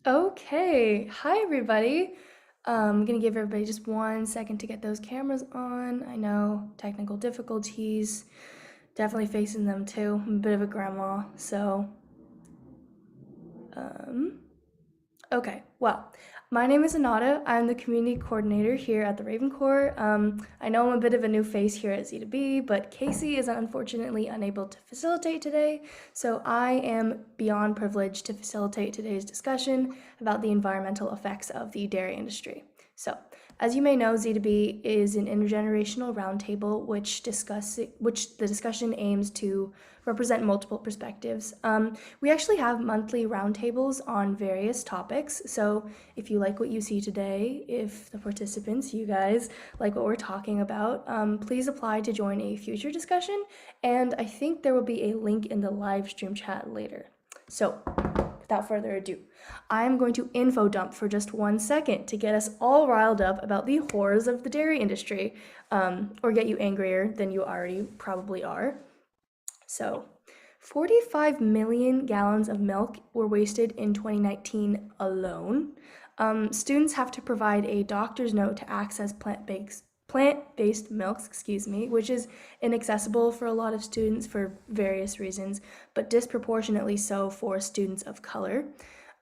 Okay, hi everybody. I'm gonna give everybody just 1 second to get those cameras on. I know technical difficulties, definitely facing them too. I'm a bit of a grandma, so um, okay, well, my name is Anada. I'm the community coordinator here at the Raven Corps. I know I'm a bit of a new face here at Z2B, but Casey is unfortunately unable to facilitate today, so I am beyond privileged to facilitate today's discussion about the environmental effects of the dairy industry. So, as you may know, Z2B is an intergenerational roundtable which the discussion aims to represent multiple perspectives. We actually have monthly roundtables on various topics. So if you like what you see today, if the participants, you guys, like what we're talking about, please apply to join a future discussion. And I think there will be a link in the live stream chat later. So without further ado, I'm going to info dump for just 1 second to get us all riled up about the horrors of the dairy industry, or get you angrier than you already probably are. So, 45 million gallons of milk were wasted in 2019 alone. Students have to provide a doctor's note to access plant-based milks, which is inaccessible for a lot of students for various reasons, but disproportionately so for students of color.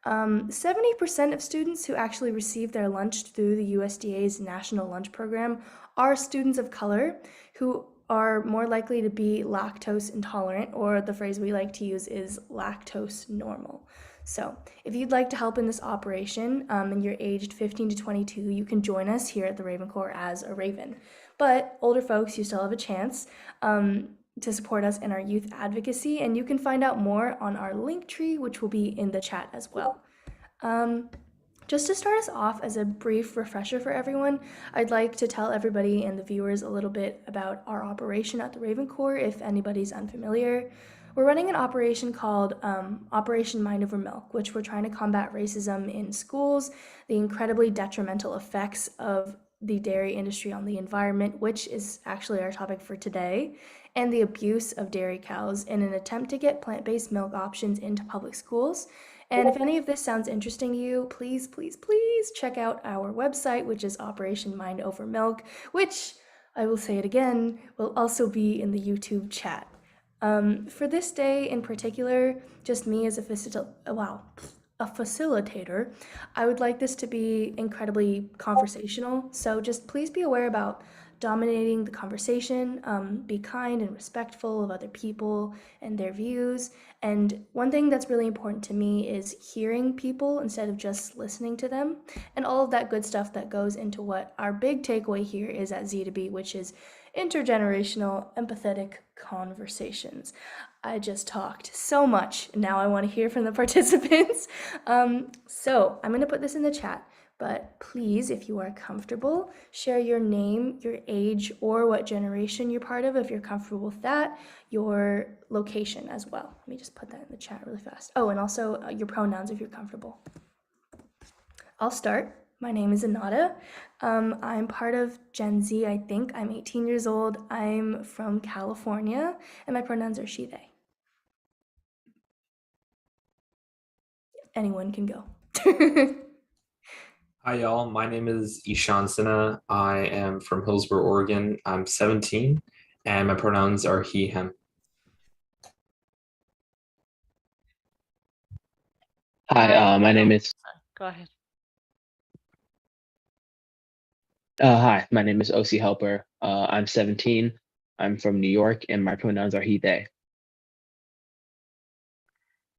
70% of students who actually receive their lunch through the USDA's National Lunch Program are students of color who are more likely to be lactose intolerant, or the phrase we like to use is lactose normal. So, if you'd like to help in this operation and you're aged 15 to 22, you can join us here at the Raven Corps as a Raven. But older folks, you still have a chance to support us in our youth advocacy, and you can find out more on our link tree, which will be in the chat as well. Um, just to start us off as a brief refresher for everyone, I'd like to tell everybody and the viewers a little bit about our operation at the Raven Corps if anybody's unfamiliar. We're running an operation called Operation Mind Over Milk, which we're trying to combat racism in schools, the incredibly detrimental effects of the dairy industry on the environment, which is actually our topic for today, and the abuse of dairy cows in an attempt to get plant-based milk options into public schools. And if any of this sounds interesting to you, please, please, please check out our website, which is Operation Mind Over Milk, which, I will say it again, will also be in the YouTube chat. For this day in particular, just me as a facilitator, I would like this to be incredibly conversational. So just please be aware about dominating the conversation, be kind and respectful of other people and their views. And one thing that's really important to me is hearing people instead of just listening to them, and all of that good stuff that goes into what our big takeaway here is at Z2B, which is intergenerational, empathetic conversations. I just talked so much. Now I want to hear from the participants. So I'm going to put this in the chat, but please, if you are comfortable, share your name, your age, or what generation you're part of, if you're comfortable with that, your location as well. Let me just put that in the chat really fast. Oh, and also your pronouns if you're comfortable. I'll start. My name is Anada. I'm part of Gen Z, I think. I'm 18 years old. I'm from California, and my pronouns are she, they. Anyone can go. Hi, y'all. My name is Ishan Sinha. I am from Hillsboro, Oregon. I'm 17, and my pronouns are he, him. Hi, my name is Go ahead. Hi, my name is OC Helper. I'm 17. I'm from New York, and my pronouns are he, they.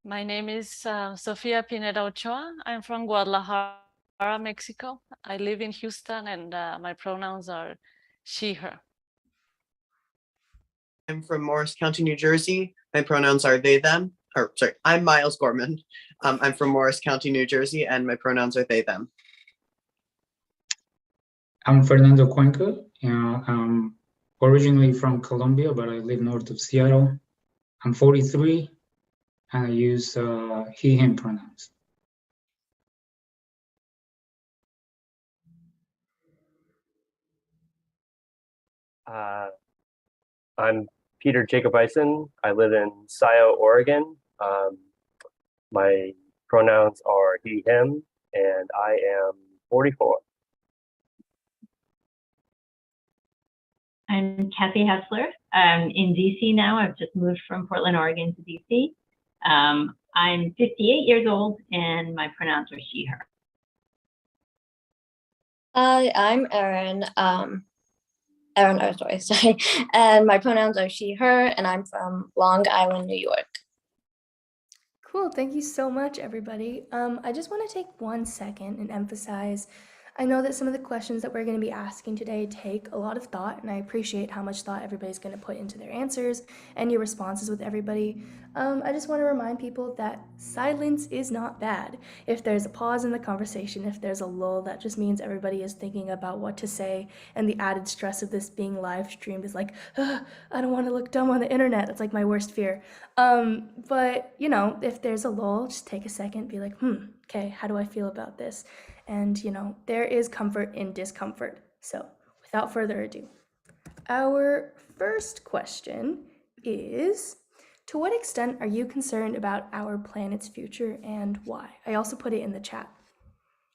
My name is Sofia Pineda Ochoa. I'm from Guadalajara, Mexico. I live in Houston, and my pronouns are she, her. I'm from Morris County, New Jersey. My pronouns are they, them. Or sorry, I'm Miles Gorman. I'm from Morris County, New Jersey, and my pronouns are they, them. I'm Fernando Cuenca. I'm originally from Colombia, but I live north of Seattle. I'm 43, and I use he, him pronouns. I'm Peter Jacob Eisen. I live in Scio, Oregon. My pronouns are he, him, and I am 44. I'm Kathy Hessler. I'm in DC now. I've just moved from Portland, Oregon to DC. I'm 58 years old and my pronouns are she, her. Hi, I'm Erin. Sorry. And my pronouns are she, her, and I'm from Long Island, New York. Cool, thank you so much, everybody. I just want to take 1 second and emphasize, I know that some of the questions that we're going to be asking today take a lot of thought, and I appreciate how much thought everybody's going to put into their answers and your responses with everybody. I just want to remind people that silence is not bad. If there's a pause in the conversation, if there's a lull, that just means everybody is thinking about what to say, and the added stress of this being live streamed is like, I don't want to look dumb on the internet. That's like my worst fear. But, you know, if there's a lull, just take a second, be like, okay, how do I feel about this? And, you know, there is comfort in discomfort. So without further ado, our first question is, to what extent are you concerned about our planet's future and why? I also put it in the chat.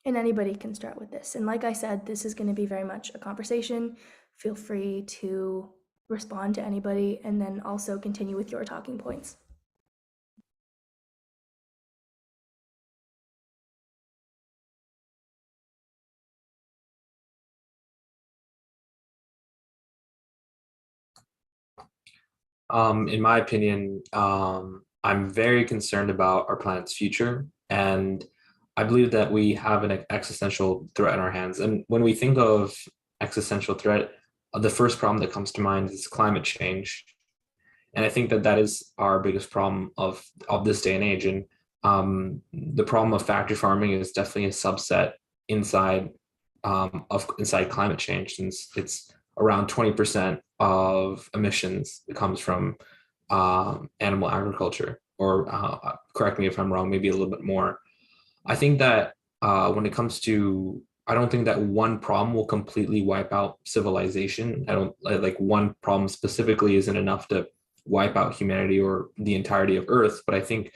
And anybody can start with this. And like I said, this is going to be very much a conversation. Feel free to respond to anybody and then also continue with your talking points. In my opinion, I'm very concerned about our planet's future, and I believe that we have an existential threat in our hands. And when we think of existential threat, the first problem that comes to mind is climate change. And I think that that is our biggest problem of this day and age. And the problem of factory farming is definitely a subset inside inside climate change, since it's around 20% of emissions that comes from animal agriculture, or correct me if I'm wrong, maybe a little bit more. I think that when it comes to, I don't think that one problem will completely wipe out civilization. I don't like one problem specifically isn't enough to wipe out humanity or the entirety of Earth. But I think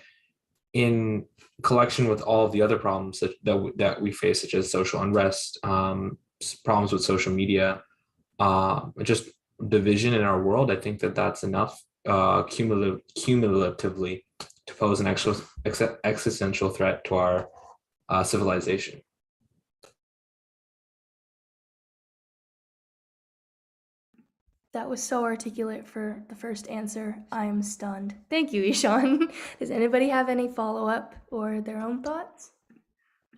in collection with all of the other problems that we face, such as social unrest, problems with social media, just division in our world, I think that that's enough cumulatively to pose an existential threat to our civilization. That was so articulate for the first answer. I'm stunned. Thank you, Ishan. Does anybody have any follow-up or their own thoughts?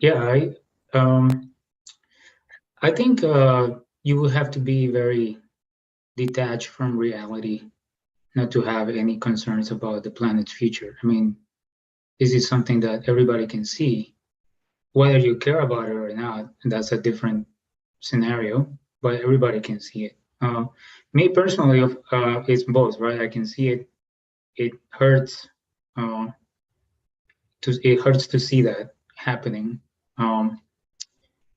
Yeah, I think you will have to be very detached from reality not to have any concerns about the planet's future. I mean, this is something that everybody can see. Whether you care about it or not, that's a different scenario, but everybody can see it. Me personally, it's both, right? I can see it. It hurts. It hurts to see that happening. I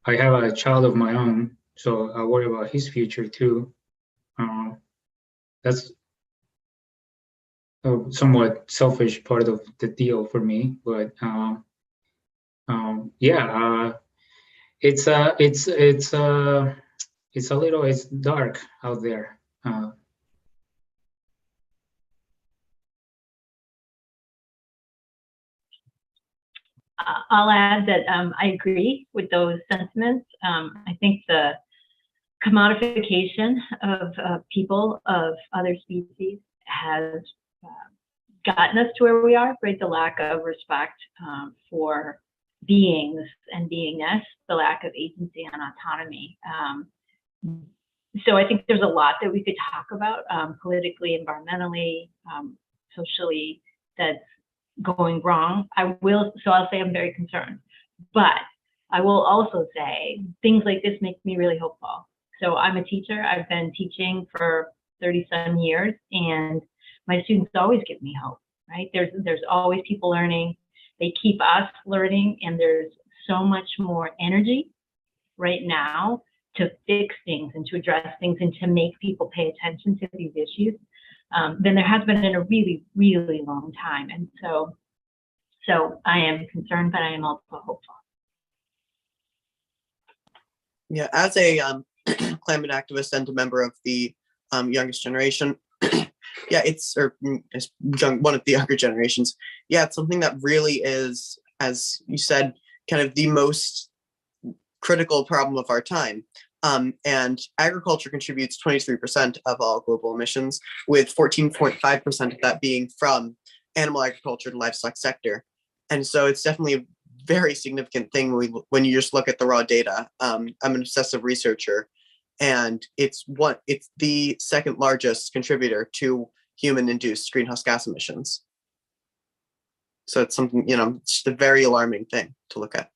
have a child of my own, so I worry about his future too. That's a somewhat selfish part of the deal for me, but yeah, it's dark out there. I'll add that I agree with those sentiments. I think the commodification of people, of other species, has gotten us to where we are, right? The lack of respect for beings and beingness, the lack of agency and autonomy. So I think there's a lot that we could talk about politically, environmentally, socially, that's going wrong. I'll say I'm very concerned, but I will also say things like this make me really hopeful. So I'm a teacher. I've been teaching for 30-some years, and my students always give me hope, right? There's always people learning. They keep us learning, and there's so much more energy right now to fix things and to address things and to make people pay attention to these issues than there has been in a really, really long time. And so So I am concerned, but I am also hopeful. Yeah, as a climate activist and a member of the youngest generation, yeah, it's one of the younger generations. Yeah, it's something that really is, as you said, kind of the most critical problem of our time. And agriculture contributes 23% of all global emissions, with 14.5% of that being from animal agriculture and livestock sector. And so it's definitely a very significant thing when you just look at the raw data. I'm an obsessive researcher, and it's the second largest contributor to human-induced greenhouse gas emissions. So it's something, it's just a very alarming thing to look at.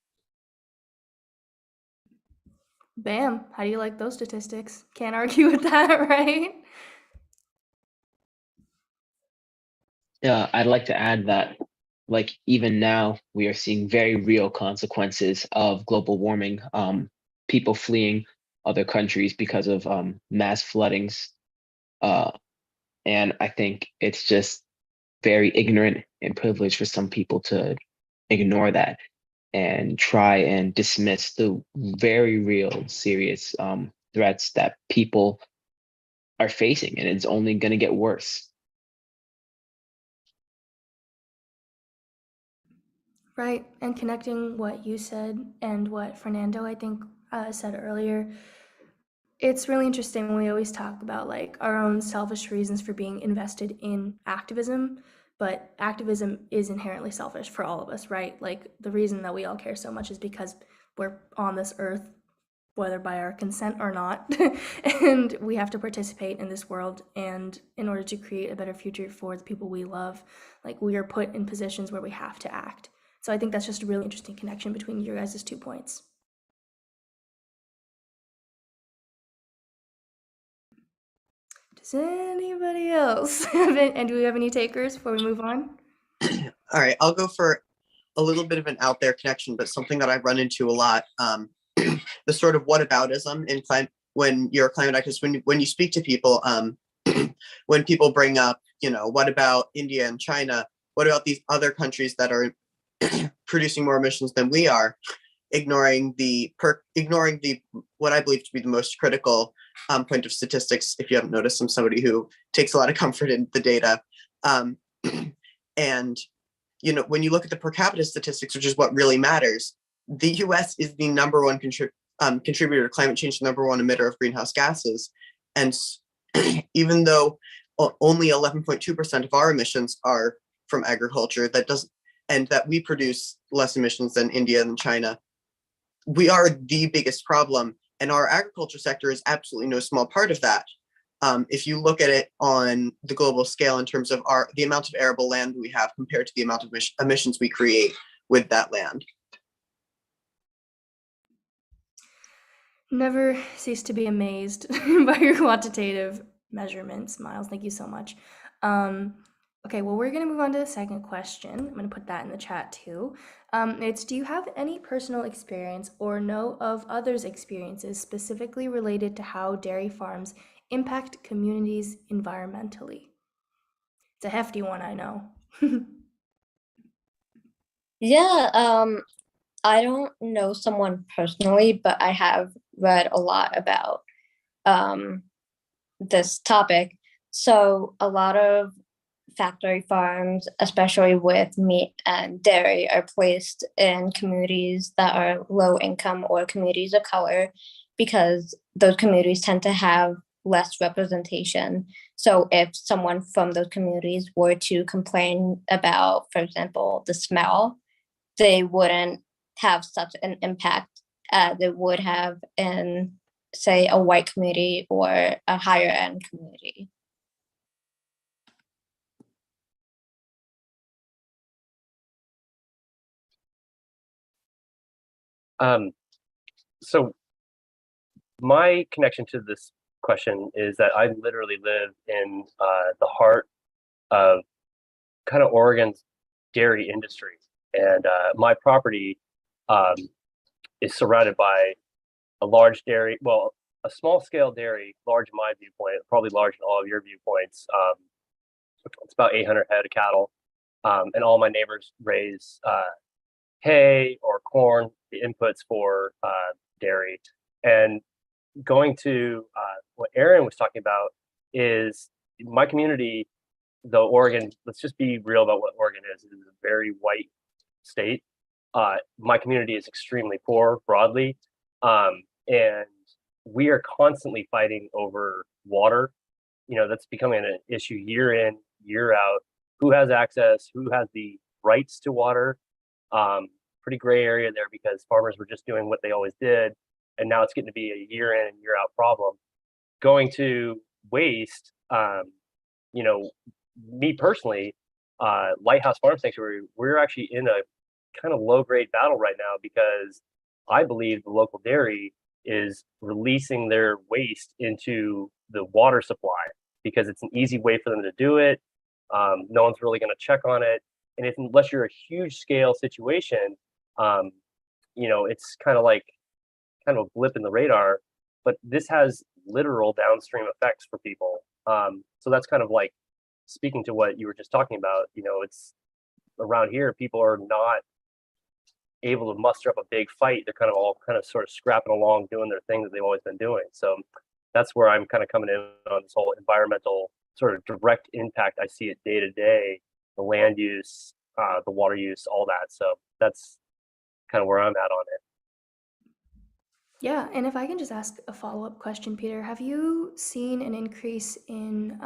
Bam. How do you like those statistics? Can't argue with that, right? Yeah, I'd like to add that, like, even now we are seeing very real consequences of global warming. People fleeing other countries because of mass floodings. And I think it's just very ignorant and privileged for some people to ignore that and try and dismiss the very real, serious threats that people are facing, and it's only going to get worse. Right. And connecting what you said and what Fernando, I think, said earlier, it's really interesting when we always talk about like our own selfish reasons for being invested in activism, but activism is inherently selfish for all of us, right? Like the reason that we all care so much is because we're on this earth, whether by our consent or not, and we have to participate in this world. And in order to create a better future for the people we love, like we are put in positions where we have to act. So I think that's just a really interesting connection between your guys' 2 points. Does anybody else have it? And do we have any takers before we move on? All right, I'll go for a little bit of an out there connection, but something that I run into a lot. The sort of whataboutism in when you're a climate activist, when you speak to people, when people bring up, what about India and China? What about these other countries that are producing more emissions than we are? Ignoring the what I believe to be the most critical point of statistics. If you haven't noticed, I'm somebody who takes a lot of comfort in the data, and when you look at the per capita statistics, which is what really matters, the U.S. is the number one contributor to climate change, the number one emitter of greenhouse gases, and even though only 11.2% of our emissions are from agriculture, and that we produce less emissions than India and China, we are the biggest problem, and our agriculture sector is absolutely no small part of that. If you look at it on the global scale in terms of the amount of arable land we have compared to the amount of emissions we create with that land. Never cease to be amazed by your quantitative measurements, Miles. Thank you so much. Okay, well, we're going to move on to the second question. I'm going to put that in the chat too. It's, do you have any personal experience or know of others' experiences specifically related to how dairy farms impact communities environmentally? It's a hefty one, I know. Yeah, I don't know someone personally, but I have read a lot about this topic. So a lot of factory farms, especially with meat and dairy, are placed in communities that are low income or communities of color, because those communities tend to have less representation. So if someone from those communities were to complain about, for example, the smell, they wouldn't have such an impact as it would have in, say, a white community or a higher end community. So my connection to this question is that I literally live in the heart of kind of Oregon's dairy industry, and my property is surrounded by a large dairy, well, a small scale dairy, large in my viewpoint, probably large in all of your viewpoints. It's about 800 head of cattle, and all my neighbors raise hay or corn, the inputs for dairy. And going to what Aaron was talking about is my community, though Oregon, let's just be real about what Oregon is. It is a very white state. My community is extremely poor broadly. And we are constantly fighting over water. That's becoming an issue year in, year out. Who has access? Who has the rights to water? Pretty gray area there because farmers were just doing what they always did. And now it's getting to be a year in and year out problem. Going to waste, me personally, Lighthouse Farm Sanctuary, we're actually in a kind of low grade battle right now because I believe the local dairy is releasing their waste into the water supply because it's an easy way for them to do it. No one's really going to check on it. And unless you're a huge scale situation, it's kind of a blip in the radar, but this has literal downstream effects for people. So that's kind of like speaking to what you were just talking about. It's around here, people are not able to muster up a big fight. They're all sort of scrapping along, doing their thing that they've always been doing. So that's where I'm kind of coming in on this whole environmental sort of direct impact. I see it day to day, the land use, the water use, all that. So that's kind of where I'm at on it. Yeah, and if I can just ask a follow-up question, Peter, have you seen an increase in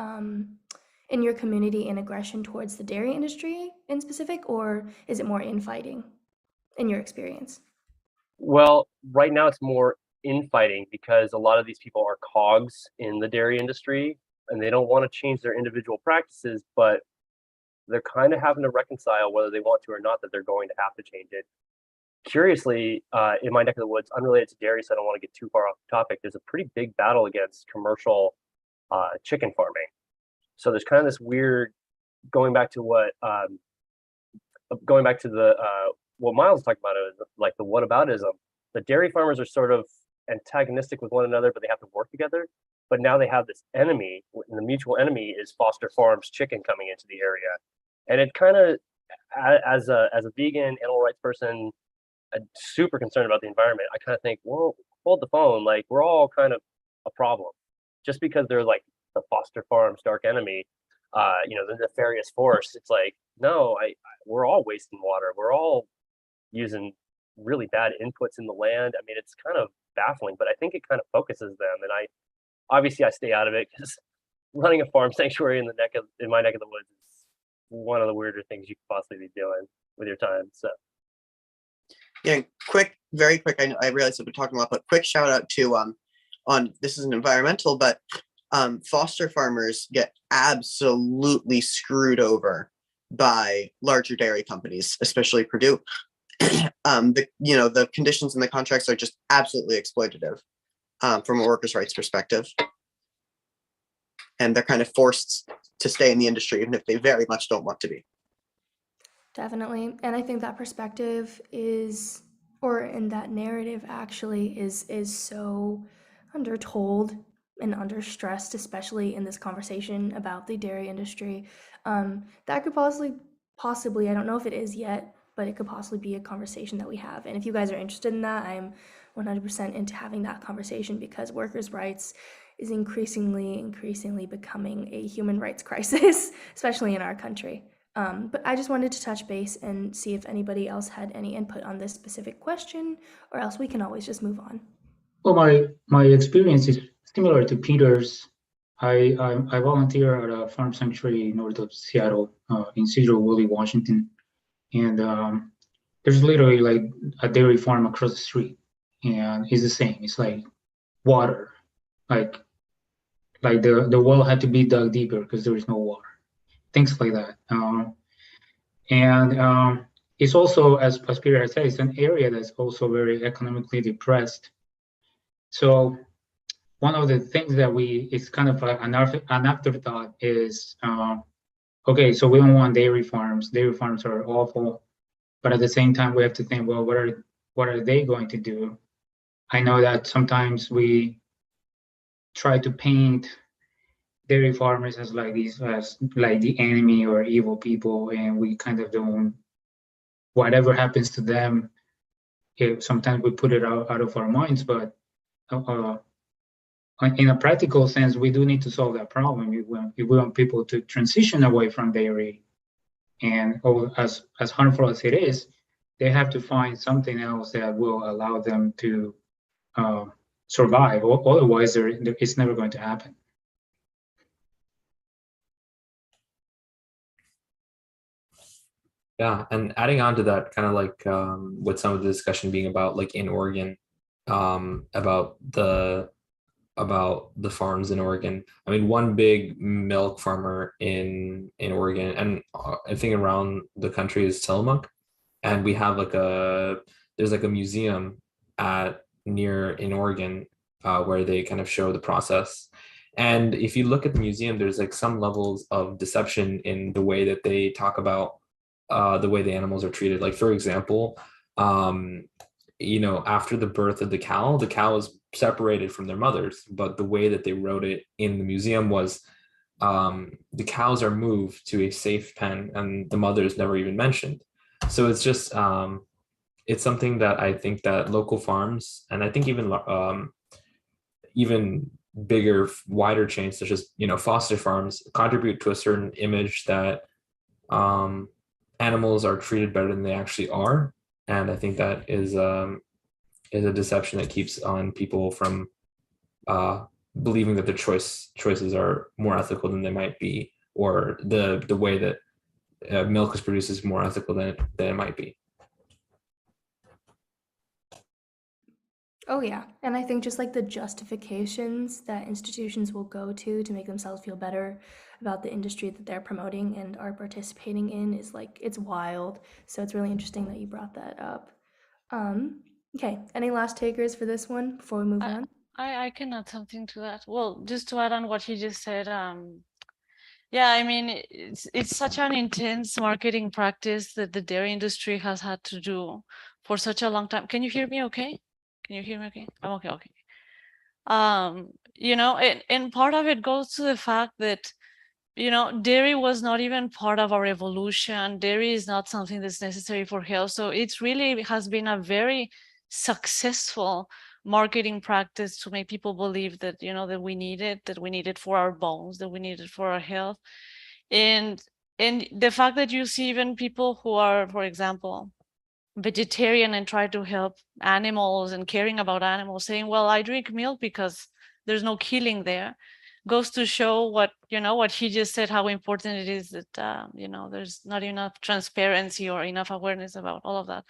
your community in aggression towards the dairy industry in specific, or is it more infighting in your experience? Well, right now it's more infighting because a lot of these people are cogs in the dairy industry and they don't want to change their individual practices, but they're kind of having to reconcile whether they want to or not that they're going to have to change it. Curiously, in my neck of the woods, unrelated to dairy, so I don't want to get too far off the topic, there's a pretty big battle against commercial chicken farming. So there's kind of this weird, going back to what Miles talked about, is like the whataboutism. The dairy farmers are sort of antagonistic with one another, but they have to work together. But now they have this enemy, and the mutual enemy is Foster Farms chicken coming into the area. And it kind of, as a vegan, animal rights person, super concerned about the environment, I kind of think, well, hold the phone. Like, we're all kind of a problem. Just because they're like the Foster Farms dark enemy, the nefarious force, it's like, no, we're all wasting water. We're all using really bad inputs in the land. I mean, it's kind of baffling, but I think it kind of focuses them. And I stay out of it because running a farm sanctuary in my neck of the woods is one of the weirder things you could possibly be doing with your time. So. Yeah, very quick. I realize that we're talking a lot, but quick shout out to on this isn't environmental, but foster farmers get absolutely screwed over by larger dairy companies, especially Purdue. The conditions in the contracts are just absolutely exploitative from a workers' rights perspective, and they're kind of forced to stay in the industry even if they very much don't want to be. Definitely. And I think that perspective in that narrative actually is so undertold and understressed, especially in this conversation about the dairy industry. That could possibly, I don't know if it is yet, but it could possibly be a conversation that we have. And if you guys are interested in that, I'm 100% into having that conversation because workers' rights is increasingly becoming a human rights crisis, especially in our country. But I just wanted to touch base and see if anybody else had any input on this specific question, or else we can always just move on. Well, my experience is similar to Peter's. I volunteer at a farm sanctuary north of Seattle, in Cedar Woolley, Washington, and there's literally like a dairy farm across the street, and it's the same. It's like water, like the well had to be dug deeper because there is no water. Things like that. It's also, as Peter said, it's an area that's also very economically depressed. So one of the things that it's kind of an afterthought is, okay, so we don't want dairy farms. Dairy farms are awful, but at the same time, we have to think, well, what are they going to do? I know that sometimes we try to paint dairy farmers as like these as like the enemy or evil people, and we kind of don't, whatever happens to them, sometimes we put it out of our minds, but in a practical sense, we do need to solve that problem. If we want people to transition away from dairy, and as harmful as it is, they have to find something else that will allow them to survive. Otherwise, it's never going to happen. Yeah, and adding on to that, kind of like with some of the discussion being about like in Oregon, about the farms in Oregon. I mean, one big milk farmer in Oregon, and I think around the country, is Tillamook, and we have like there's like a museum near in Oregon where they kind of show the process. And if you look at the museum, there's like some levels of deception in the way that they talk about the way the animals are treated. Like, for example, after the birth of the cow is separated from their mothers, but the way that they wrote it in the museum was the cows are moved to a safe pen and the mother is never even mentioned. So it's just it's something that I think that local farms, and I think even bigger, wider chains such as foster farms, contribute to a certain image that animals are treated better than they actually are. And I think that is a deception that keeps on people from believing that their choices are more ethical than they might be, or the way that milk is produced is more ethical than it might be. Oh yeah, and I think just like the justifications that institutions will go to make themselves feel better about the industry that they're promoting and are participating in is like, it's wild. So it's really interesting that you brought that up. Okay, any last takers for this one before we move on? I can add something to that. Well, just to add on what he just said, yeah, I mean, it's such an intense marketing practice that the dairy industry has had to do for such a long time. Can you hear me okay? Can you hear me okay? I'm okay, okay. And part of it goes to the fact that, dairy was not even part of our evolution. Dairy is not something that's necessary for health. So it's really has been a very successful marketing practice to make people believe that, that we need it for our bones, that we need it for our health. And the fact that you see even people who are, for example, vegetarian and try to help animals and caring about animals, saying, well, I drink milk because there's no killing there, goes to show what he just said, how important it is that there's not enough transparency or enough awareness about all of that.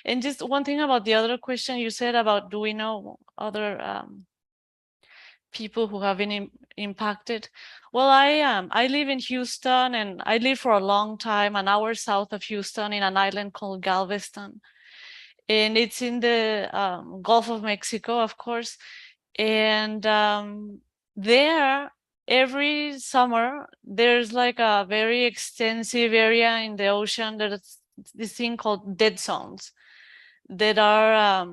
And just one thing about the other question you said about, do we know other people who have been impacted? Well, I live in Houston, and I lived for a long time an hour south of Houston in an island called Galveston, and it's in the Gulf of Mexico, of course. And there, every summer, there's like a very extensive area in the ocean. There's this thing called dead zones that are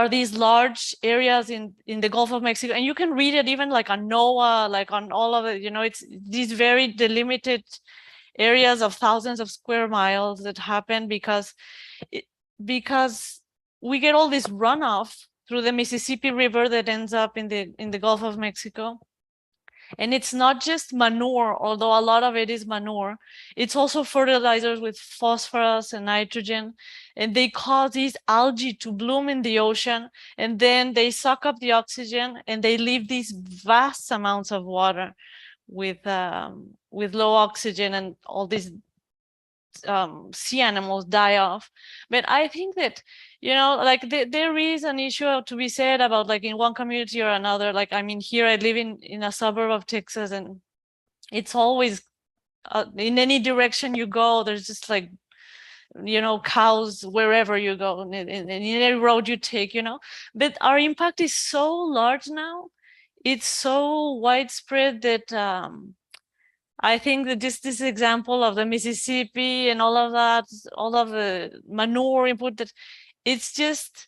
these large areas in the Gulf of Mexico. And you can read it even like on NOAA, like on all of it, it's these very delimited areas of thousands of square miles that happen because we get all this runoff through the Mississippi River that ends up in the Gulf of Mexico. And it's not just manure, although a lot of it is manure. It's also fertilizers with phosphorus and nitrogen. And they cause these algae to bloom in the ocean. And then they suck up the oxygen and they leave these vast amounts of water with low oxygen, and all these sea animals die off. But I think that, like there is an issue to be said about, like, in one community or another. Like, I mean, here I live in a suburb of Texas, and it's always in any direction you go, there's just like, cows wherever you go, and in any road you take, but our impact is so large now, it's so widespread that I think that this example of the Mississippi and all of that, all of the manure input, that it's just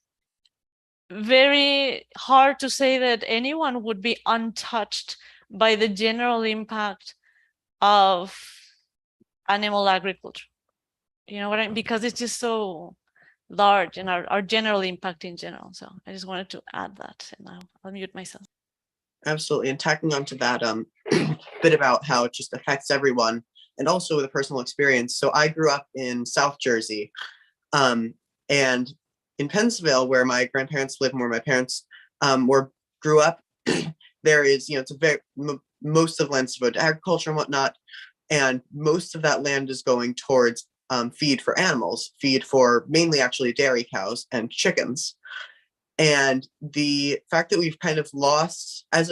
very hard to say that anyone would be untouched by the general impact of animal agriculture. You know what I mean? Because it's just so large and our general impact in general. So I just wanted to add that, and I'll mute myself. Absolutely. And tacking onto that bit about how it just affects everyone, and also with a personal experience. So I grew up in South Jersey, and in Pennsville, where my grandparents live and where my parents grew up, there is, it's a very, most of the land's devoted to agriculture and whatnot. And most of that land is going towards feed for animals, feed for mainly actually dairy cows and chickens. And the fact that we've kind of lost, as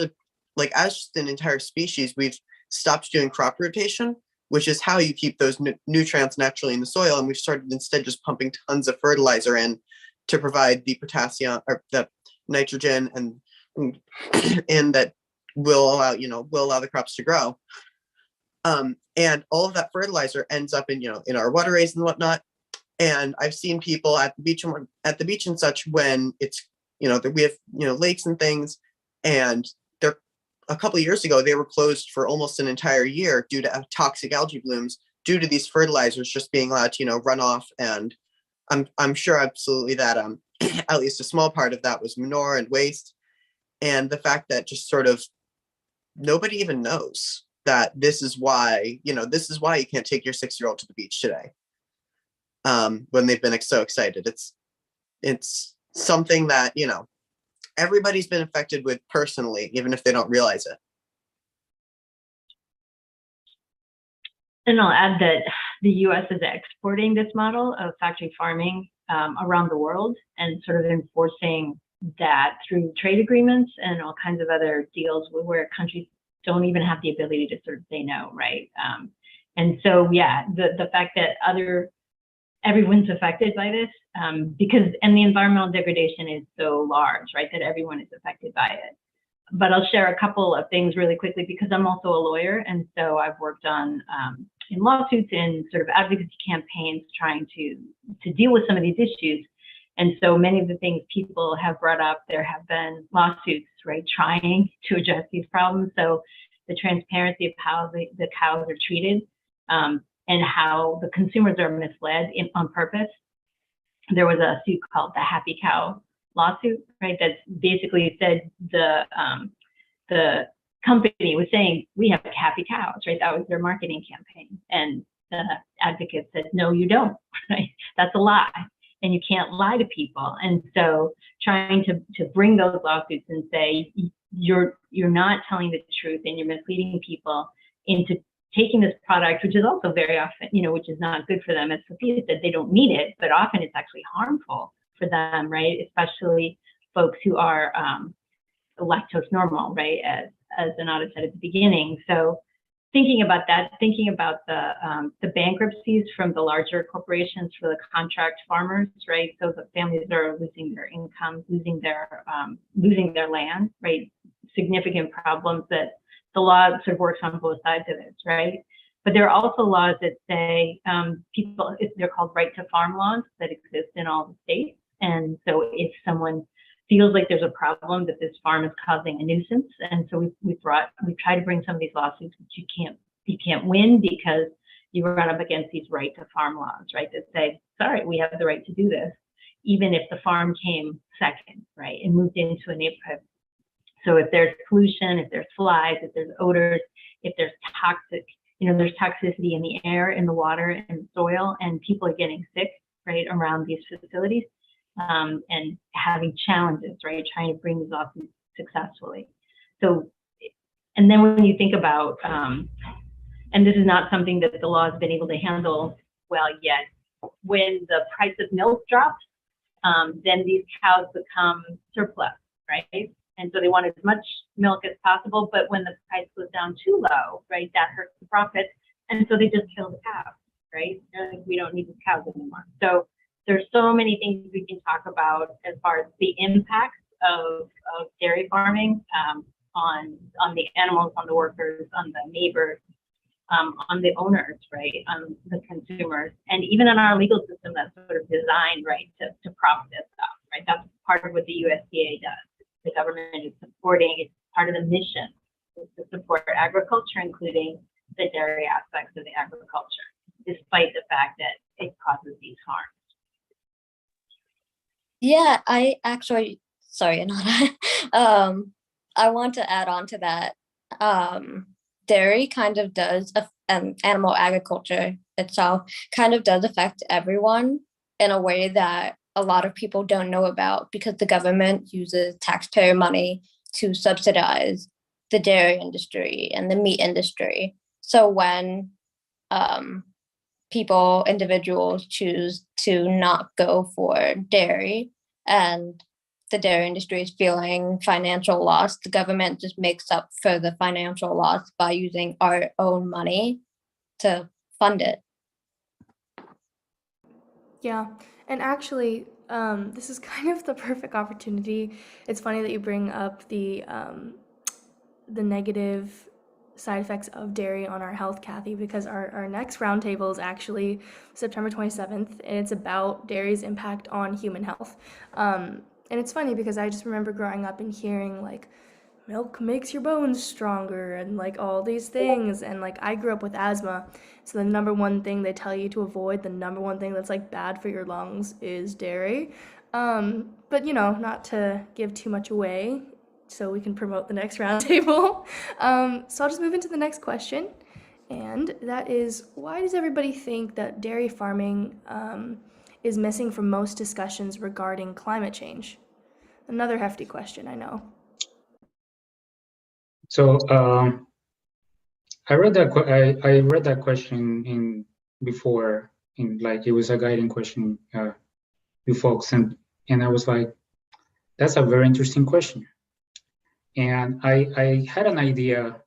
just an entire species, we've stopped doing crop rotation, which is how you keep those nutrients naturally in the soil. And we've started instead just pumping tons of fertilizer in to provide the potassium or the nitrogen and that will allow the crops to grow. And all of that fertilizer ends up in our waterways and whatnot. And I've seen people at the beach and such, when it's that we have lakes and things, and they're a couple of years ago they were closed for almost an entire year due to toxic algae blooms, due to these fertilizers just being allowed to run off. And I'm sure absolutely that at least a small part of that was manure and waste. And the fact that just sort of nobody even knows that this is why you can't take your 6-year-old to the beach today, when they've been so excited. It's something that everybody's been affected with personally, even if they don't realize it. And I'll add that the US is exporting this model of factory farming around the world, and sort of enforcing that through trade agreements and all kinds of other deals where countries don't even have the ability to sort of say no, right? And so, yeah, the fact that everyone's affected by this, because the environmental degradation is so large, right, that everyone is affected by it. But I'll share a couple of things really quickly, because I'm also a lawyer, and so I've worked on in lawsuits and sort of advocacy campaigns trying to deal with some of these issues. And so many of the things people have brought up, there have been lawsuits, right, trying to address these problems. So the transparency of how the cows are treated, and how the consumers are misled on purpose. There was a suit called the Happy Cow lawsuit, right, that basically said the company was saying, we have happy cows, right? That was their marketing campaign. And the advocate said, no, you don't, right? That's a lie. And you can't lie to people. And so trying to bring those lawsuits and say, you're not telling the truth and you're misleading people into taking this product, which is also very often, which is not good for them. As Sophia said, they don't need it, but often it's actually harmful for them, right? Especially folks who are lactose normal, right? As Anata said at the beginning. So thinking about that, thinking about the bankruptcies from the larger corporations for the contract farmers, right? So the families are losing their income, losing their land, right? Significant problems that the law sort of works on both sides of it, right? But there are also laws that say they're called right to farm laws that exist in all the states. And so if someone feels like there's a problem, that this farm is causing a nuisance, and so we try to bring some of these lawsuits, which you can't win because you run up against these right to farm laws, right? That say, sorry, we have the right to do this, even if the farm came second, right, and moved into a neighborhood. So if there's pollution, if there's flies, if there's odors, if there's there's toxicity in the air, in the water, in the soil, and people are getting sick, right, around these facilities, and having challenges, right, trying to bring these lawsuits successfully. So, and then when you think about, and this is not something that the law has been able to handle well yet, when the price of milk drops, then these cows become surplus, right? And so they want as much milk as possible, but when the price goes down too low, right, that hurts the profit. And so they just kill the cows, right? They're like, we don't need these cows anymore. So there's so many things we can talk about as far as the impacts of dairy farming on the animals, on the workers, on the neighbors, on the owners, right, on the consumers, and even on our legal system that's sort of designed, right, to prop this up, right? That's part of what the USDA does. The government is supporting, it's part of the mission, is to support agriculture, including the dairy aspects of the agriculture, despite the fact that it causes these harms. Yeah, I actually, sorry, Anana. I want to add on to that. Dairy kind of does, animal agriculture itself kind of does affect everyone in a way that a lot of people don't know about, because the government uses taxpayer money to subsidize the dairy industry and the meat industry. So when individuals choose to not go for dairy and the dairy industry is feeling financial loss, the government just makes up for the financial loss by using our own money to fund it. Yeah, and actually, this is kind of the perfect opportunity. It's funny that you bring up the negative side effects of dairy on our health, Kathy, because our next roundtable is actually September 27th, and it's about dairy's impact on human health. And it's funny because I just remember growing up and hearing like milk makes your bones stronger and like all these things, and like I grew up with asthma, so the number one thing they tell you to avoid, the number one thing that's like bad for your lungs, is dairy. But not to give too much away so we can promote the next roundtable. So I'll just move into the next question, and that is, why does everybody think that dairy farming is missing from most discussions regarding climate change? Another hefty question, I know. So I read that question in before, in like it was a guiding question, you folks, and I was like, that's a very interesting question. And I had an idea,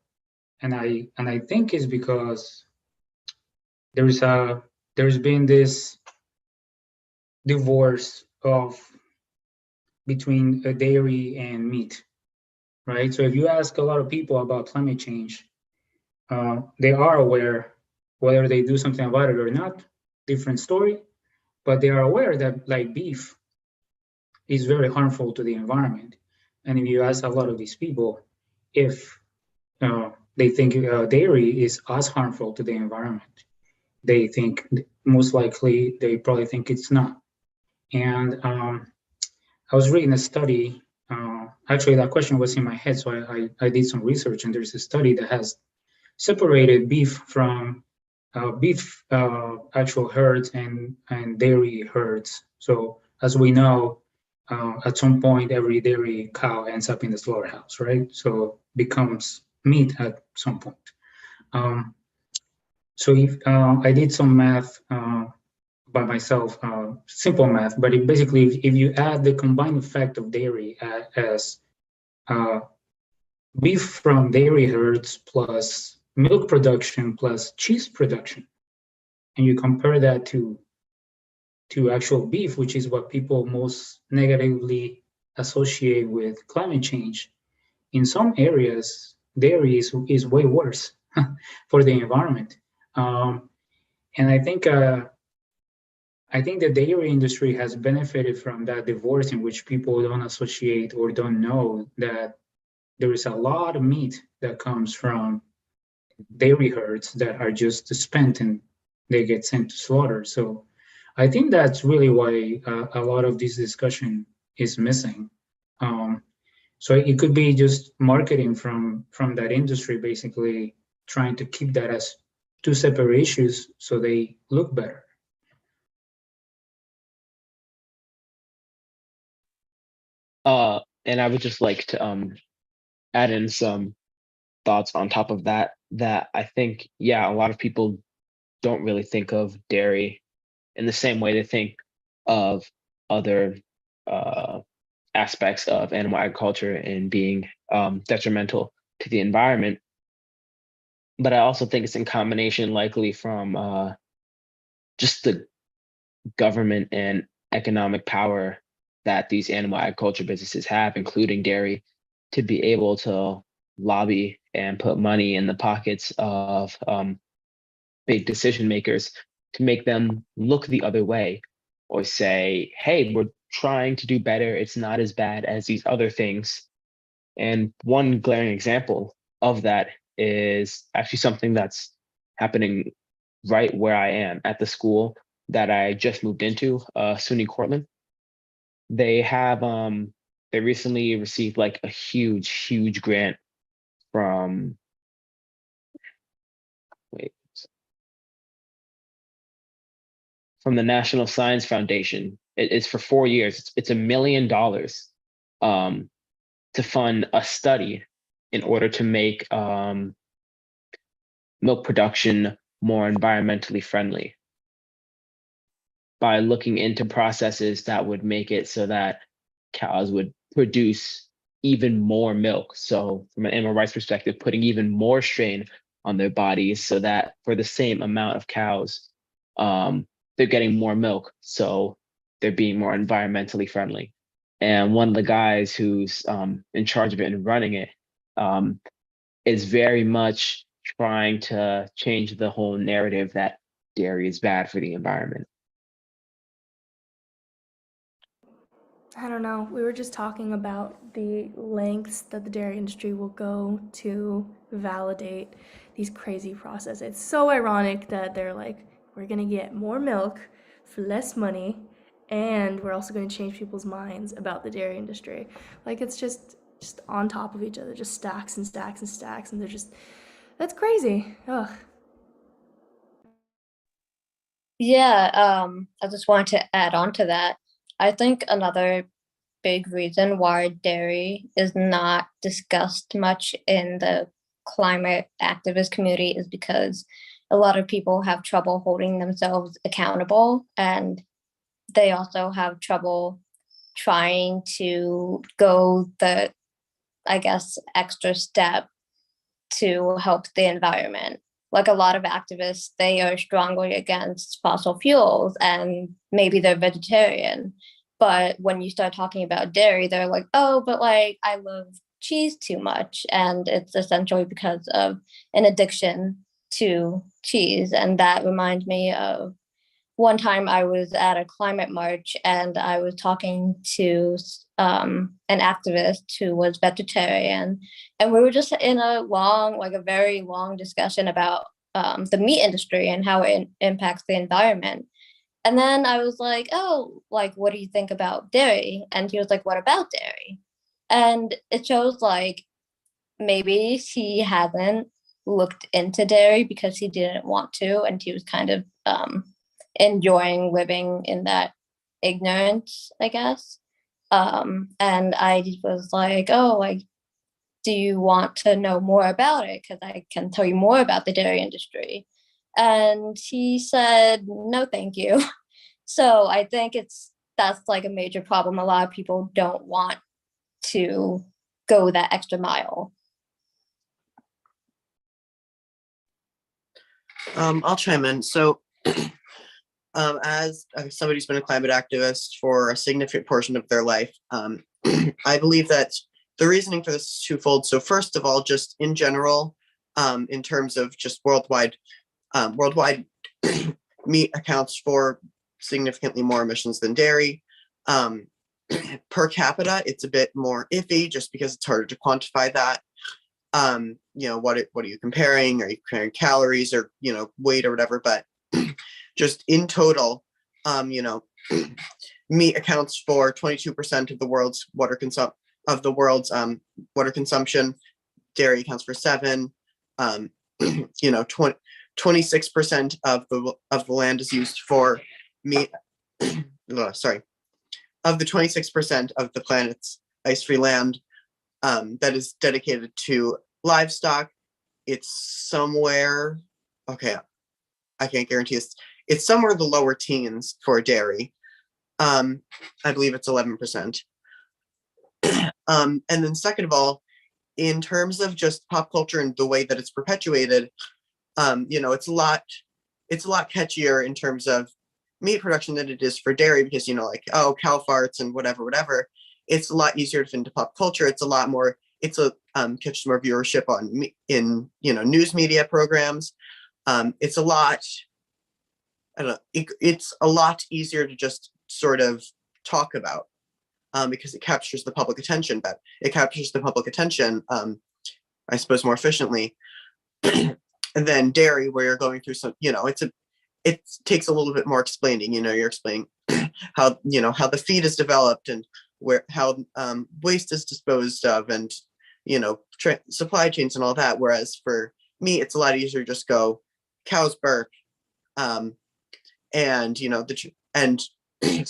and I think it's because there's been this divorce between dairy and meat, right? So if you ask a lot of people about climate change, they are aware, whether they do something about it or not, different story, but they are aware that like beef is very harmful to the environment. And if you ask a lot of these people if they think dairy is as harmful to the environment, they think most likely they probably think it's not. And I was reading a study. Actually, that question was in my head, so I did some research, and there's a study that has separated beef from actual herds and dairy herds. So as we know, at some point, every dairy cow ends up in the slaughterhouse, right? So becomes meat at some point. So if I did some math by myself, simple math, but basically, if you add the combined effect of dairy as beef from dairy herds plus milk production plus cheese production, and you compare that to actual beef, which is what people most negatively associate with climate change, in some areas, dairy is way worse for the environment. And I think the dairy industry has benefited from that divorce, in which people don't associate or don't know that there is a lot of meat that comes from dairy herds that are just spent and they get sent to slaughter. So I think that's really why a lot of this discussion is missing. So it could be just marketing from that industry, basically trying to keep that as two separate issues so they look better. And I would just like to add in some thoughts on top of that, that I think, yeah, a lot of people don't really think of dairy in the same way they think of other aspects of animal agriculture and being detrimental to the environment. But I also think it's in combination, likely from just the government and economic power that these animal agriculture businesses have, including dairy, to be able to lobby and put money in the pockets of big decision makers to make them look the other way, or say, hey, we're trying to do better, it's not as bad as these other things. And one glaring example of that is actually something that's happening right where I am at the school that I just moved into, SUNY Cortland. They have they recently received like a huge grant from from the National Science Foundation. It's for 4 years. It's $1 million to fund a study in order to make milk production more environmentally friendly by looking into processes that would make it so that cows would produce even more milk. So from an animal rights perspective, putting even more strain on their bodies so that for the same amount of cows, they're getting more milk. So they're being more environmentally friendly. And one of the guys who's in charge of it and running it is very much trying to change the whole narrative that dairy is bad for the environment. I don't know. We were just talking about the lengths that the dairy industry will go to validate these crazy processes. It's so ironic that they're like, we're going to get more milk for less money, and we're also going to change people's minds about the dairy industry. Like, it's just on top of each other, just stacks and stacks and stacks, and they're just, that's crazy. Ugh. Yeah, I just wanted to add on to that. I think another big reason why dairy is not discussed much in the climate activist community is because a lot of people have trouble holding themselves accountable, and they also have trouble trying to go the, I guess, extra step to help the environment. Like a lot of activists, they are strongly against fossil fuels and maybe they're vegetarian. But when you start talking about dairy, they're like, oh, but like I love cheese too much. And it's essentially because of an addiction to cheese. And that reminds me of one time I was at a climate march and I was talking to an activist who was vegetarian. And we were just in a long, like a very long discussion about the meat industry and how it impacts the environment. And then I was like, oh, like, what do you think about dairy? And he was like, what about dairy? And it shows like maybe he hasn't looked into dairy because he didn't want to. And he was kind of enjoying living in that ignorance, I guess. And I was like, oh, like, do you want to know more about it? Because I can tell you more about the dairy industry. And he said, no, thank you. So I think that's like a major problem. A lot of people don't want to go that extra mile. I'll chime in. So as somebody who's been a climate activist for a significant portion of their life, I believe that the reasoning for this is twofold. So first of all, just in general, in terms of just worldwide meat accounts for significantly more emissions than dairy. Per capita, it's a bit more iffy just because it's harder to quantify that. You know, what are you comparing? Are you comparing calories or, you know, weight or whatever? But just in total, you know, meat accounts for 22% of the world's water consumption. Dairy accounts for 7%. You know, 26% of the land is used for meat. Sorry, of the 26% of the planet's ice-free land that is dedicated to livestock, it's somewhere, okay, I can't guarantee this. It's somewhere in the lower teens for dairy. I believe it's 11%. And then second of all, in terms of just pop culture and the way that it's perpetuated, you know, it's a lot catchier in terms of meat production than it is for dairy because, you know, like, oh, cow farts and whatever. It's a lot easier to fit into pop culture. It's catches more viewership in, you know, news media programs. It's a lot, I don't know, it's a lot easier to just sort of talk about because it captures the public attention, I suppose, more efficiently. and then dairy, where you're going through some, it takes a little bit more explaining. You're explaining how how the feed is developed and how waste is disposed of, and supply chains and all that. Whereas for me, it's a lot easier to just go cows burp, and and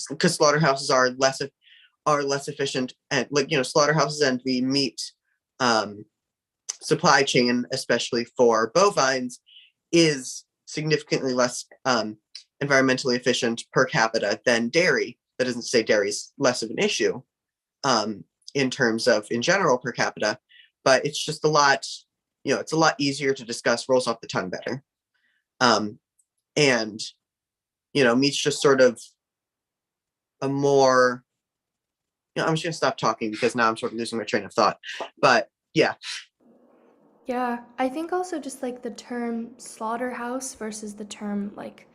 because slaughterhouses are less efficient, and slaughterhouses and the meat supply chain, especially for bovines, is significantly less environmentally efficient per capita than dairy. That doesn't say dairy is less of an issue in terms of in general per capita, but it's just a lot, it's a lot easier to discuss, rolls off the tongue better. And meat's just sort of a more, I'm just gonna stop talking because now I'm sort of losing my train of thought. But yeah. Yeah, I think also just like the term slaughterhouse versus the term like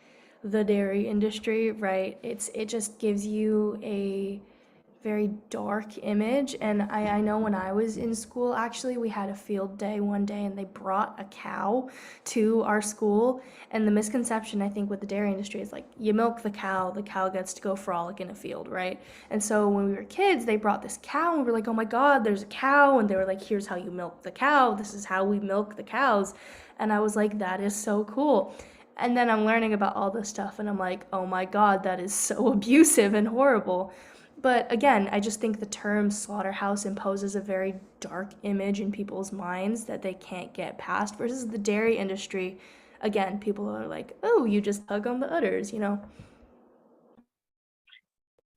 the dairy industry, right? It just gives you a very dark image. And I know when I was in school, actually, we had a field day one day and they brought a cow to our school. And the misconception, I think, with the dairy industry is like, you milk the cow gets to go frolic in a field, right? And so when we were kids, they brought this cow and we were like, oh my God, there's a cow. And they were like, here's how you milk the cow. This is how we milk the cows. And I was like, that is so cool. And then I'm learning about all this stuff and I'm like, oh my God, that is so abusive and horrible. But again, I just think the term slaughterhouse imposes a very dark image in people's minds that they can't get past, versus the dairy industry. Again, people are like, oh, you just tug on the udders, Well,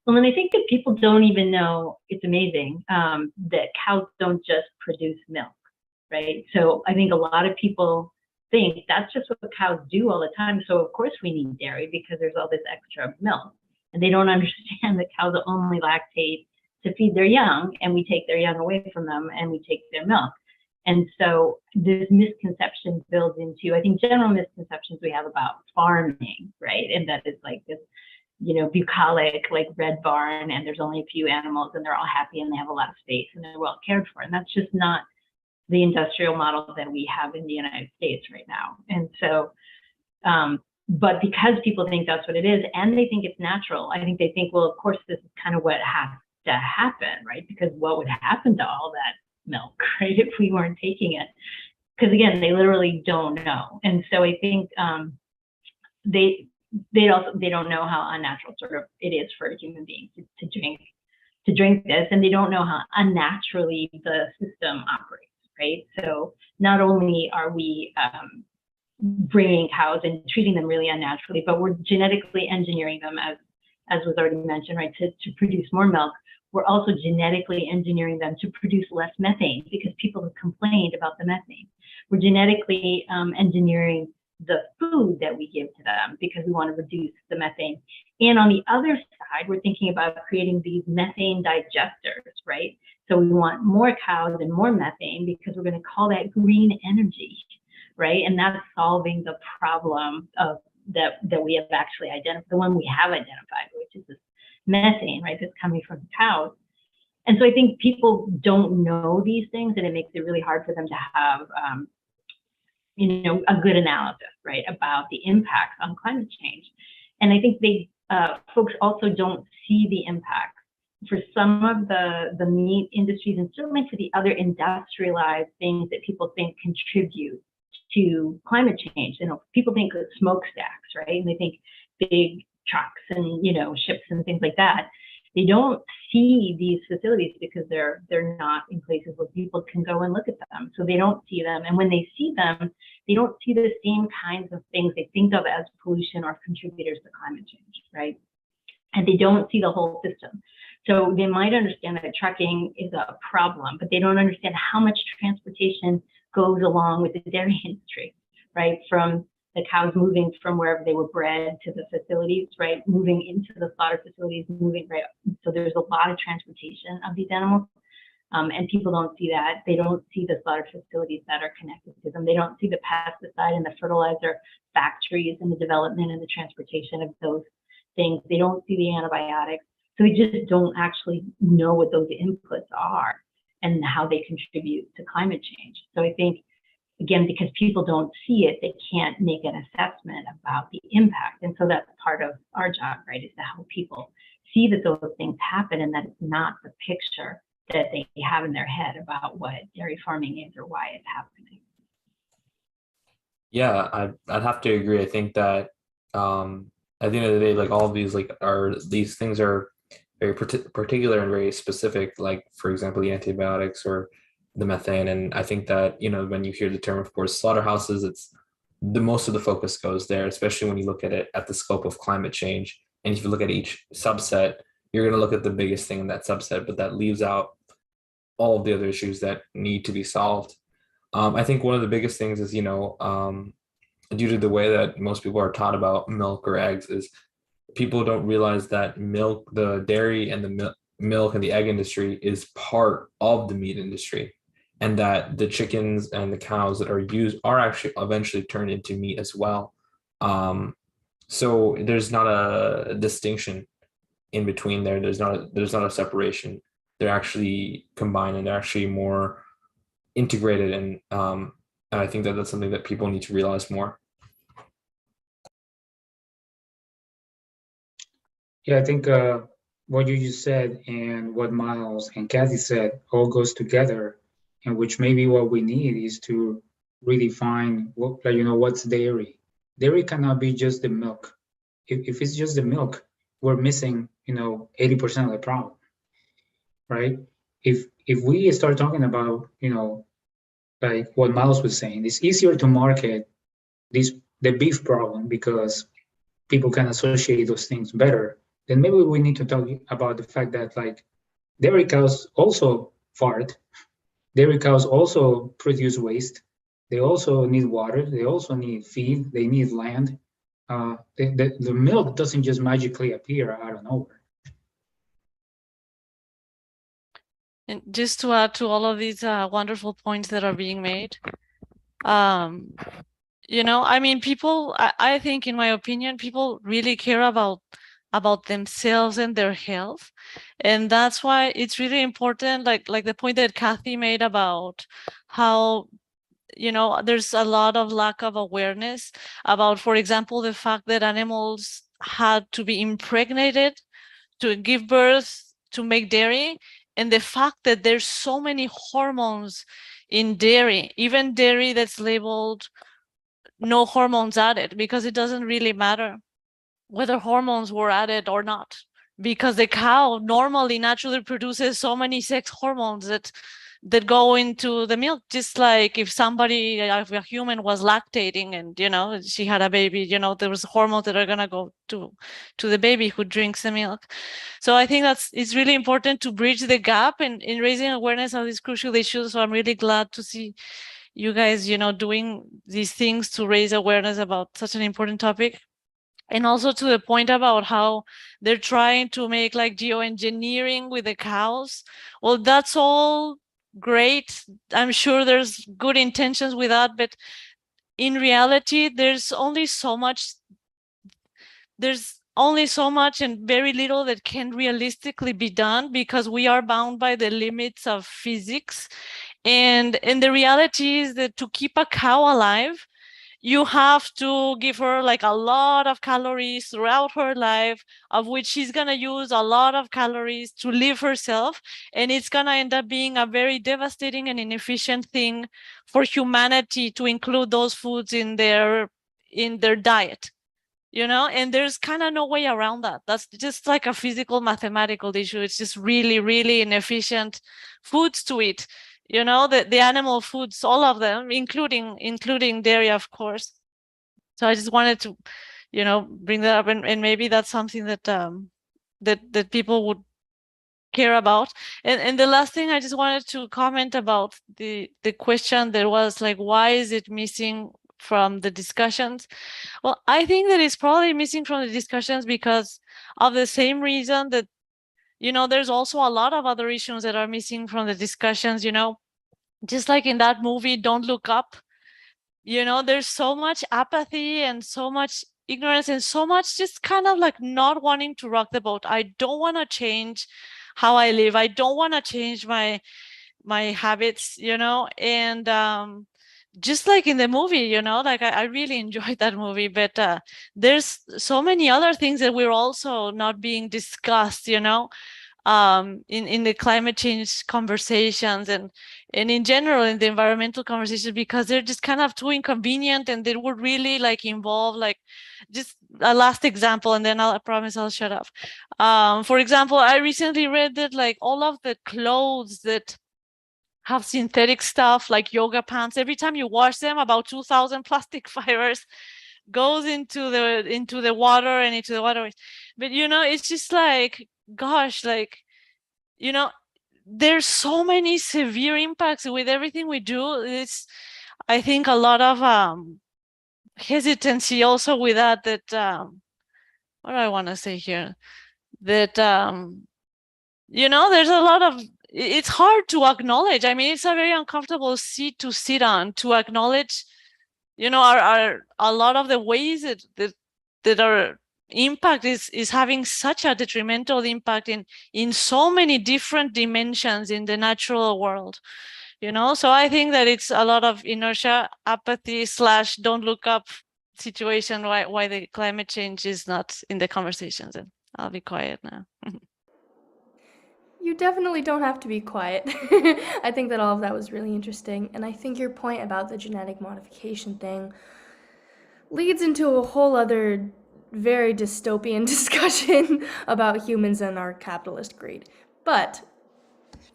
and I think that people don't even know, it's amazing, that cows don't just produce milk, right? So I think a lot of people think that's just what cows do all the time. So of course we need dairy because there's all this extra milk. And they don't understand that cows only lactate to feed their young, and we take their young away from them and we take their milk. And so this misconception builds into, I think, general misconceptions we have about farming, right? And that it's like this, bucolic, like red barn, and there's only a few animals and they're all happy and they have a lot of space and they're well cared for. And that's just not the industrial model that we have in the United States right now. And so, but because people think that's what it is and they think it's natural, I think they think, well, of course, this is kind of what has to happen, right? Because what would happen to all that milk, right, if we weren't taking it? Because again, they literally don't know. And so I think they don't know how unnatural sort of it is for a human being to drink this, and they don't know how unnaturally the system operates, right? So not only are we bringing cows and treating them really unnaturally, but we're genetically engineering them, as was already mentioned, right, to produce more milk. We're also genetically engineering them to produce less methane because people have complained about the methane. We're genetically engineering the food that we give to them because we want to reduce the methane. And on the other side, we're thinking about creating these methane digesters, right? So we want more cows and more methane because we're going to call that green energy, right? And that's solving the problem of that we have actually identified, the one we have identified, which is this methane, right, that's coming from the cows. And so I think people don't know these things, and it makes it really hard for them to have, a good analysis, right, about the impacts on climate change. And I think folks also don't see the impacts for some of the meat industries and certainly for the other industrialized things that people think contribute to climate change. People think of smokestacks, right? And they think big trucks and, ships and things like that. They don't see these facilities because they're not in places where people can go and look at them. So they don't see them. And when they see them, they don't see the same kinds of things they think of as pollution or contributors to climate change, right? And they don't see the whole system. So they might understand that trucking is a problem, but they don't understand how much transportation goes along with the dairy industry, right? From the cows moving from wherever they were bred to the facilities, right? Moving into the slaughter facilities, moving right. So there's a lot of transportation of these animals, and people don't see that. They don't see the slaughter facilities that are connected to them. They don't see the pesticide and the fertilizer factories and the development and the transportation of those things. They don't see the antibiotics. So they just don't actually know what those inputs are and how they contribute to climate change. So I think again, because people don't see it, they can't make an assessment about the impact. And so that's part of our job, right, is to help people see that those things happen and that it's not the picture that they have in their head about what dairy farming is or why it's happening. Yeah, I'd have to agree. I think that at the end of the day, like all of these these things are very particular and very specific, like for example, the antibiotics or the methane. And I think that, when you hear the term, of course, slaughterhouses, it's the most of the focus goes there, especially when you look at it at the scope of climate change. And if you look at each subset, you're going to look at the biggest thing in that subset, but that leaves out all of the other issues that need to be solved. I think one of the biggest things is, due to the way that most people are taught about milk or eggs, is people don't realize that milk, the dairy and the milk and the egg industry is part of the meat industry, and that the chickens and the cows that are used are actually eventually turned into meat as well. So there's not a distinction in between there. There's not a separation. They're actually combined and they're actually more integrated. And I think that that's something that people need to realize more. Yeah, I think what you just said and what Miles and Kathy said all goes together, and which maybe what we need is to redefine what's dairy. Dairy cannot be just the milk. If it's just the milk, we're missing 80% of the problem, right? If we start talking about like what Miles was saying, it's easier to market the beef problem because people can associate those things better. Then maybe we need to talk about the fact that like dairy cows also fart. Dairy cows also produce waste. They also need water. They also need feed. They need land. The milk doesn't just magically appear out of nowhere. And just to add to all of these wonderful points that are being made, I mean, people, I think, in my opinion, people really care about themselves and their health. And that's why it's really important, like the point that Kathy made about how, there's a lot of lack of awareness about, for example, the fact that animals had to be impregnated to give birth to make dairy, and the fact that there's so many hormones in dairy, even dairy that's labeled no hormones added, because it doesn't really matter whether hormones were added or not, because the cow normally naturally produces so many sex hormones that go into the milk. Just like if a human was lactating and she had a baby, there was hormones that are going to go to the baby who drinks the milk. So I think it's really important to bridge the gap in raising awareness of these crucial issues. So I'm really glad to see you guys doing these things to raise awareness about such an important topic. And also to the point about how they're trying to make like geoengineering with the cows. Well, that's all great. I'm sure there's good intentions with that, but in reality, there's only so much and very little that can realistically be done, because we are bound by the limits of physics. And the reality is that to keep a cow alive, you have to give her like a lot of calories throughout her life, of which she's going to use a lot of calories to live herself. And it's going to end up being a very devastating and inefficient thing for humanity to include those foods in their diet, and there's kind of no way around that. That's just like a physical mathematical issue. It's just really, really inefficient foods to eat. The animal foods, all of them, including dairy, of course. So I just wanted to, bring that up, and maybe that's something that that people would care about. And the last thing I just wanted to comment about the question that was like, why is it missing from the discussions? Well, I think that it's probably missing from the discussions because of the same reason that there's also a lot of other issues that are missing from the discussions, just like in that movie, Don't Look Up. There's so much apathy and so much ignorance and so much just kind of like not wanting to rock the boat. I don't want to change how I live. I don't want to change my habits, and just like in the movie, you know, like I really enjoyed that movie, but there's so many other things that we're also not being discussed, you know, in the climate change conversations and in general in the environmental conversations, because they're just kind of too inconvenient, and they would really like involve like just a last example, and then I promise I'll shut up. For example, I recently read that like all of the clothes that have synthetic stuff like yoga pants, every time you wash them, about 2,000 plastic fibers goes into the water and into the waterways. But you know, it's just like, gosh, like, you know, there's so many severe impacts with everything we do. It's, I think, a lot of hesitancy also with that what do I want to say here, that you know, there's a lot of, it's hard to acknowledge. I mean, it's a very uncomfortable seat to sit on, to acknowledge, you know, are a lot of the ways that our impact is having such a detrimental impact in so many different dimensions in the natural world, you know. So I think that it's a lot of inertia, apathy / don't look up situation why the climate change is not in the conversations. And I'll be quiet now. You definitely don't have to be quiet. I think that all of that was really interesting, and I think your point about the genetic modification thing leads into a whole other very dystopian discussion about humans and our capitalist greed. But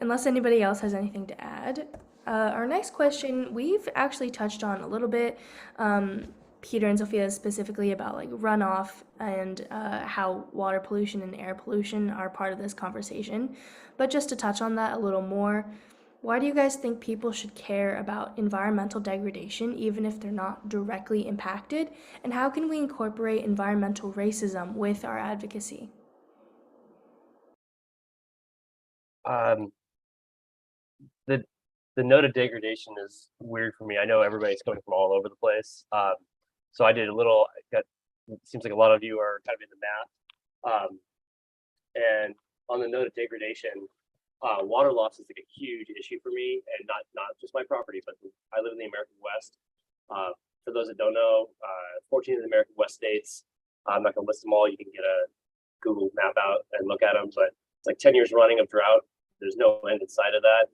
unless anybody else has anything to add, our next question we've actually touched on a little bit. Peter and Sophia specifically about like runoff and how water pollution and air pollution are part of this conversation. But just to touch on that a little more, why do you guys think people should care about environmental degradation even if they're not directly impacted? And how can we incorporate environmental racism with our advocacy? The note of degradation is weird for me. I know everybody's coming from all over the place. So I did a little, it seems like a lot of you are kind of into math. And on the note of degradation, water loss is like a huge issue for me, and not just my property, but I live in the American West. For those that don't know, 14 of the American West states, I'm not gonna list them all. You can get a Google map out and look at them, but it's like 10 years running of drought. There's no end in sight of that.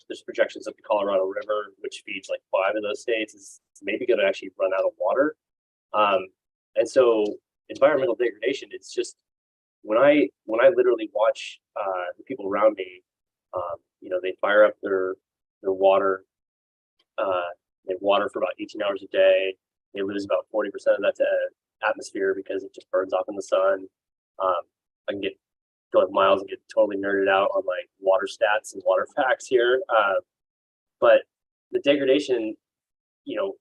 There's projections of the Colorado River, which feeds like 5 of those states, is maybe going to actually run out of water. And so environmental degradation, it's just when I literally watch the people around me, you know, they fire up their water. They water for about 18 hours a day. They lose about 40% of that to atmosphere because it just burns off in the sun. I can go with miles and get totally nerded out on like water stats and water facts here. But the degradation, you know,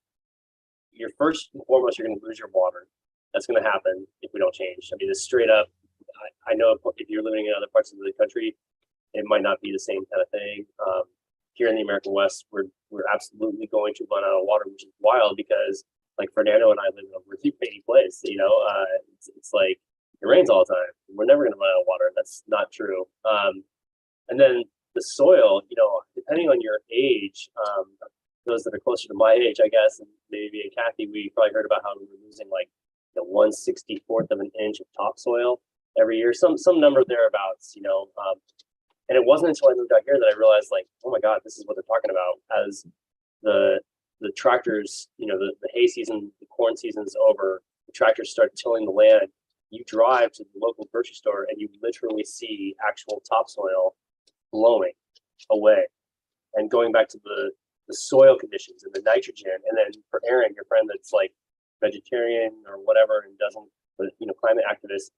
you're first and foremost, you're going to lose your water. That's going to happen if we don't change. I mean, it's straight up. I know if you're living in other parts of the country, it might not be the same kind of thing. Here in the American West, we're absolutely going to run out of water, which is wild because like Fernando and I live in a really rainy place. You know, it's like it rains all the time. We're never going to run out of water. That's not true. And then the soil, you know, depending on your age, those that are closer to my age, I guess, and maybe and Kathy, we probably heard about how we're losing like the 1/64th of an inch of topsoil every year, some number thereabouts, you know. And it wasn't until I moved out here that I realized, like, oh my God, this is what they're talking about. As the tractors, you know, the hay season, the corn season is over, the tractors start tilling the land. You drive to the local grocery store and you literally see actual topsoil blowing away. And going back to the soil conditions and the nitrogen, and then for Aaron, your friend that's like vegetarian or whatever and doesn't, you know, climate activist.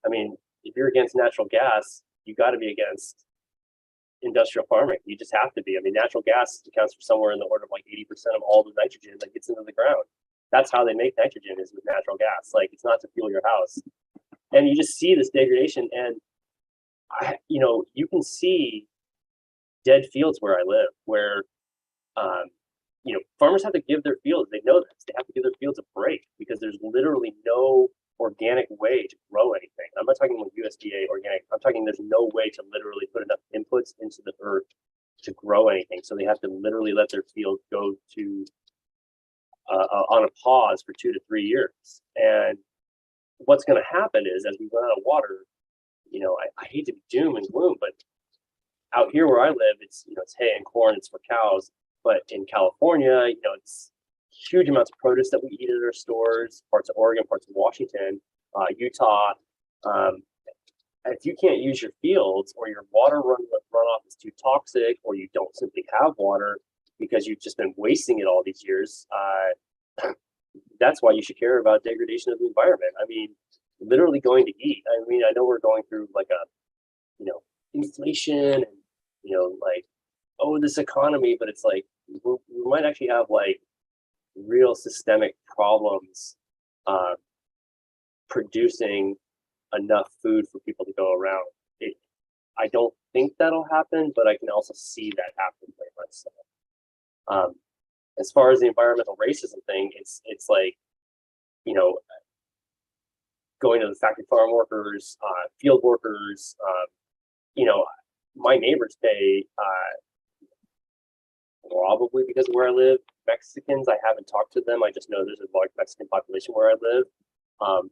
I mean, if you're against natural gas, you got to be against industrial farming. You just have to be. I mean, natural gas accounts for somewhere in the order of like 80% of all the nitrogen that gets into the ground. That's how they make nitrogen, is with natural gas. Like, it's not to fuel your house. And you just see this degradation, and you know, you can see dead fields where I live, where you know, farmers have to give their fields. They know this. They have to give their fields a break because there's literally no organic way to grow anything. I'm not talking like USDA organic. I'm talking there's no way to literally put enough inputs into the earth to grow anything. So they have to literally let their field go to on a pause for 2 to 3 years. And what's going to happen is, as we run out of water, you know, I hate to be doom and gloom, but out here where I live, it's, you know, it's hay and corn, it's for cows. But in California, you know, it's huge amounts of produce that we eat at our stores, parts of Oregon, parts of Washington, Utah. If you can't use your fields, or your water runoff is too toxic, or you don't simply have water because you've just been wasting it all these years, that's why you should care about degradation of the environment. I mean, literally going to eat. I mean, I know we're going through like a, you know, inflation and, you know, like, oh, this economy, but it's like, we might actually have like real systemic problems producing enough food for people to go around. I don't think that'll happen, but I can also see that happening very much so. As far as the environmental racism thing, it's like, you know, going to the factory farm workers, field workers, you know, my neighbors pay, probably because of where I live, Mexicans. I haven't talked to them. I just know there's a large Mexican population where I live.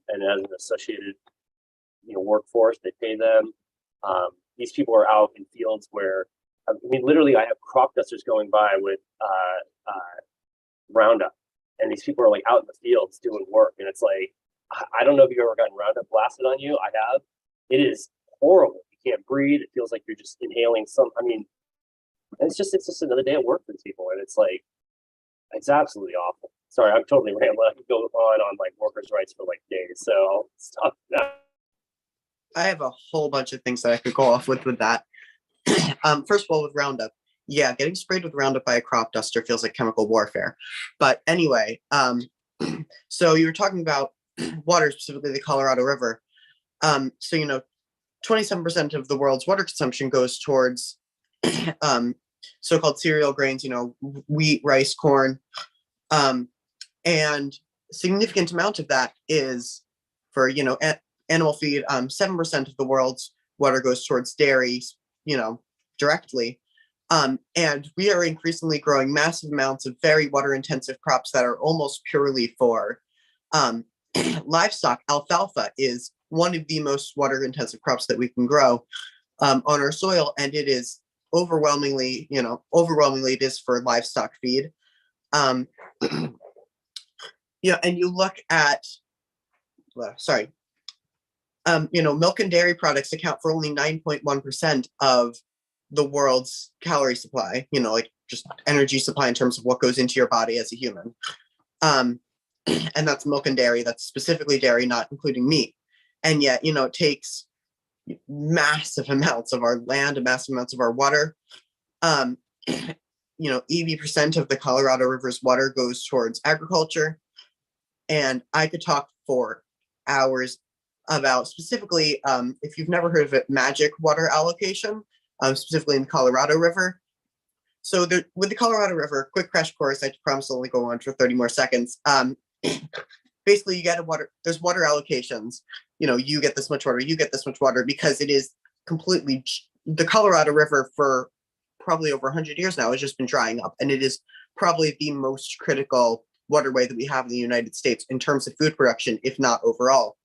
And as an associated, you know, workforce, they pay them. These people are out in fields where, I mean, literally, I have crop dusters going by with Roundup, and these people are like out in the fields doing work, and it's like, I don't know if you've ever gotten Roundup blasted on you. I have. It is horrible. You can't breathe. It feels like you're just inhaling some. I mean, it's just another day at work for these people, and it's like, it's absolutely awful. Sorry, I'm totally rambling. I could go on like workers' rights for like days, so I'll stop now. I have a whole bunch of things that I could go off with that. First of all, with Roundup, yeah, getting sprayed with Roundup by a crop duster feels like chemical warfare. But anyway, so you were talking about water, specifically the Colorado River. So, you know, 27% of the world's water consumption goes towards so-called cereal grains, you know, wheat, rice, corn. And a significant amount of that is for, you know, animal feed. 7% of the world's water goes towards dairy, you know, directly. And we are increasingly growing massive amounts of very water-intensive crops that are almost purely for livestock. Alfalfa is one of the most water-intensive crops that we can grow on our soil, and it is overwhelmingly it is for livestock feed. Yeah, and you look at, you know, milk and dairy products account for only 9.1% of the world's calorie supply, you know, like just energy supply in terms of what goes into your body as a human. And that's milk and dairy, that's specifically dairy, not including meat. And yet, you know, it takes massive amounts of our land and massive amounts of our water. You know, 80% of the Colorado River's water goes towards agriculture. And I could talk for hours about specifically, if you've never heard of it, magic water allocation, specifically in the Colorado River. So with the Colorado River, quick crash course, I promise I'll only go on for 30 more seconds. Basically, you get there's water allocations. You know, you get this much water, you get this much water, because it is completely, the Colorado River for probably over 100 years now has just been drying up. And it is probably the most critical waterway that we have in the United States in terms of food production, if not overall.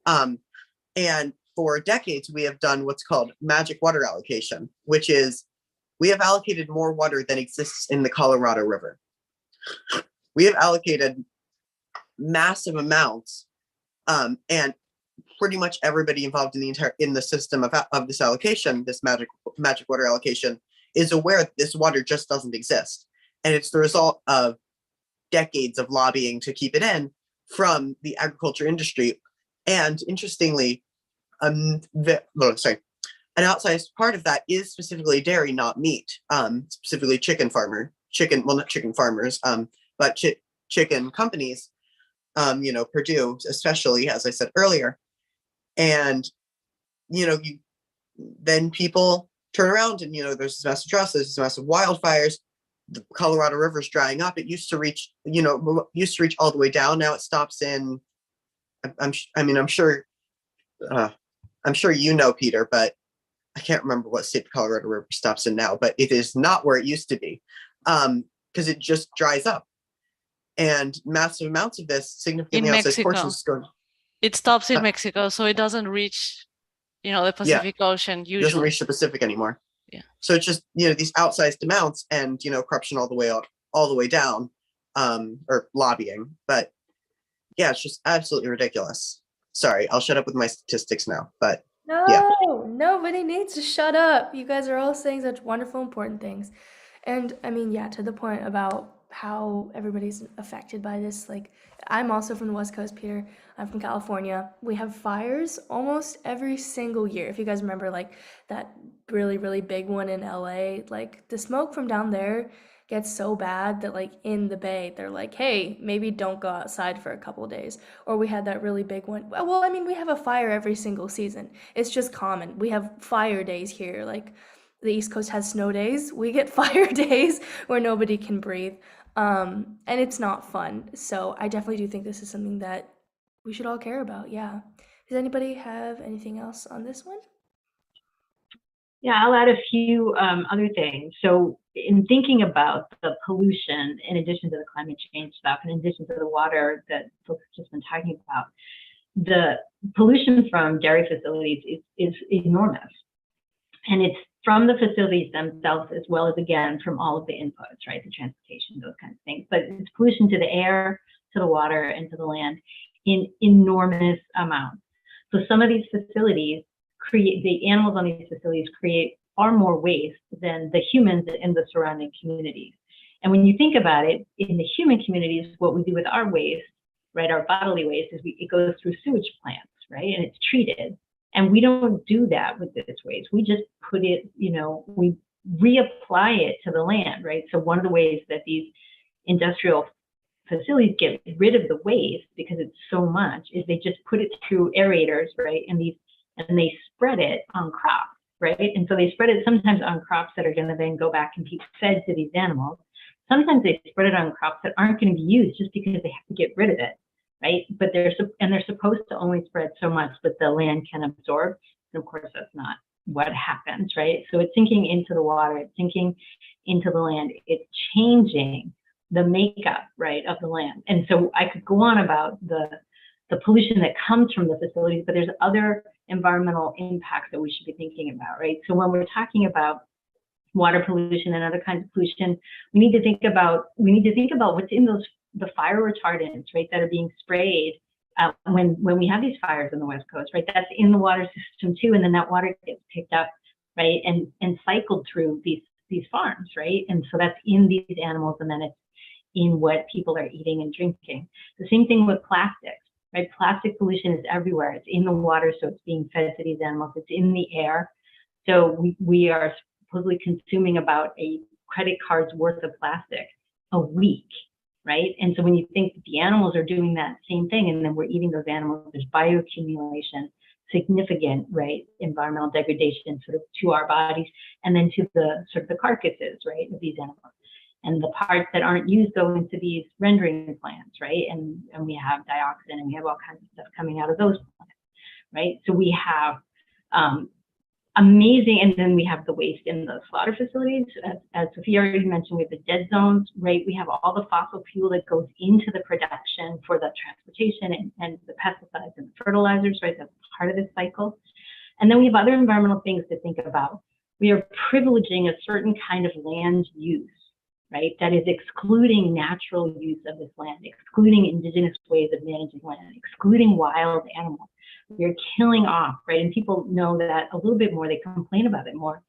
And for decades, we have done what's called magic water allocation, which is we have allocated more water than exists in the Colorado River. We have allocated massive amounts, and pretty much everybody involved in the system of this allocation, this magic water allocation, is aware that this water just doesn't exist. And it's the result of decades of lobbying to keep it in from the agriculture industry. And interestingly, an outsized part of that is specifically dairy, not meat, specifically not chicken farmers, but chicken companies, you know, Purdue, especially, as I said earlier. And, you know, then people turn around and, you know, there's this massive drought, there's this massive wildfires, the Colorado River's drying up. It used to reach all the way down. Now it stops in, I'm sure you know, Peter, but I can't remember what state the Colorado River stops in now, but it is not where it used to be, because it just dries up. And massive amounts of this significantly In outsized portions Mexico. going. It stops in Uh, Mexico, so it doesn't reach, the Yeah. Pacific Ocean It doesn't usually. reach the Pacific anymore. Yeah. So it's just, these outsized amounts and, corruption all the way up, all the way down, or lobbying. But yeah, it's just absolutely ridiculous. Sorry, I'll shut up with my statistics now. But No, yeah. nobody needs to shut up. You guys are all saying such wonderful, important things. And I mean, yeah, to the point about how everybody's affected by this, like, I'm also from the West Coast, Peter. I'm from California. We have fires almost every single year. If you guys remember, like, that really, really big one in LA, like, the smoke from down there gets so bad that, like, in the Bay, they're like, hey, maybe don't go outside for a couple of days. Or we had that really big one. Well, I mean, we have a fire every single season. It's just common. We have fire days here. Like, the East Coast has snow days. We get fire days where nobody can breathe. And it's not fun. So I definitely do think this is something that we should all care about. Yeah. Does anybody have anything else on this one? Yeah, I'll add a few other things. So in thinking about the pollution, in addition to the climate change stuff, in addition to the water that folks have just been talking about, the pollution from dairy facilities is enormous. And it's from the facilities themselves, as well as, again, from all of the inputs, right? The transportation, those kinds of things. But it's pollution to the air, to the water, and to the land in enormous amounts. So some of these facilities the animals on these facilities create far more waste than the humans in the surrounding communities. And when you think about it, in the human communities, what we do with our waste, right, our bodily waste, is it goes through sewage plants, right, and it's treated. And we don't do that with this waste. We just put it, we reapply it to the land, right? So one of the ways that these industrial facilities get rid of the waste, because it's so much, is they just put it through aerators, right, and they spread it on crops, right? And so they spread it sometimes on crops that are going to then go back and be fed to these animals. Sometimes they spread it on crops that aren't going to be used just because they have to get rid of it, right? But they're supposed to only spread so much that the land can absorb. And of course, that's not what happens, right? So it's sinking into the water, it's sinking into the land, it's changing the makeup, right, of the land. And so I could go on about the pollution that comes from the facilities, but there's other environmental impacts that we should be thinking about, right? So when we're talking about water pollution and other kinds of pollution, we need to think about what's in the fire retardants, right, that are being sprayed when we have these fires on the West Coast, right? That's in the water system too, and then that water gets picked up, right, and cycled through these farms, right? And so that's in these animals, and then it's in what people are eating and drinking. The same thing with plastics. Right, plastic pollution is everywhere. It's in the water, so it's being fed to these animals. It's in the air. So we are supposedly consuming about a credit card's worth of plastic a week, right? And so when you think that the animals are doing that same thing, and then we're eating those animals, there's bioaccumulation, significant, right, environmental degradation sort of to our bodies, and then to the sort of the carcasses, right, of these animals. And the parts that aren't used go into these rendering plants, right? And we have dioxin, and we have all kinds of stuff coming out of those plants, right? So we have amazing, and then we have the waste in the slaughter facilities. As Sophia already mentioned, we have the dead zones, right? We have all the fossil fuel that goes into the production for the transportation and the pesticides and the fertilizers, right? That's part of this cycle. And then we have other environmental things to think about. We are privileging a certain kind of land use, right, that is excluding natural use of this land, excluding indigenous ways of managing land, excluding wild animals. We're killing off, right? And people know that a little bit more, they complain about it more,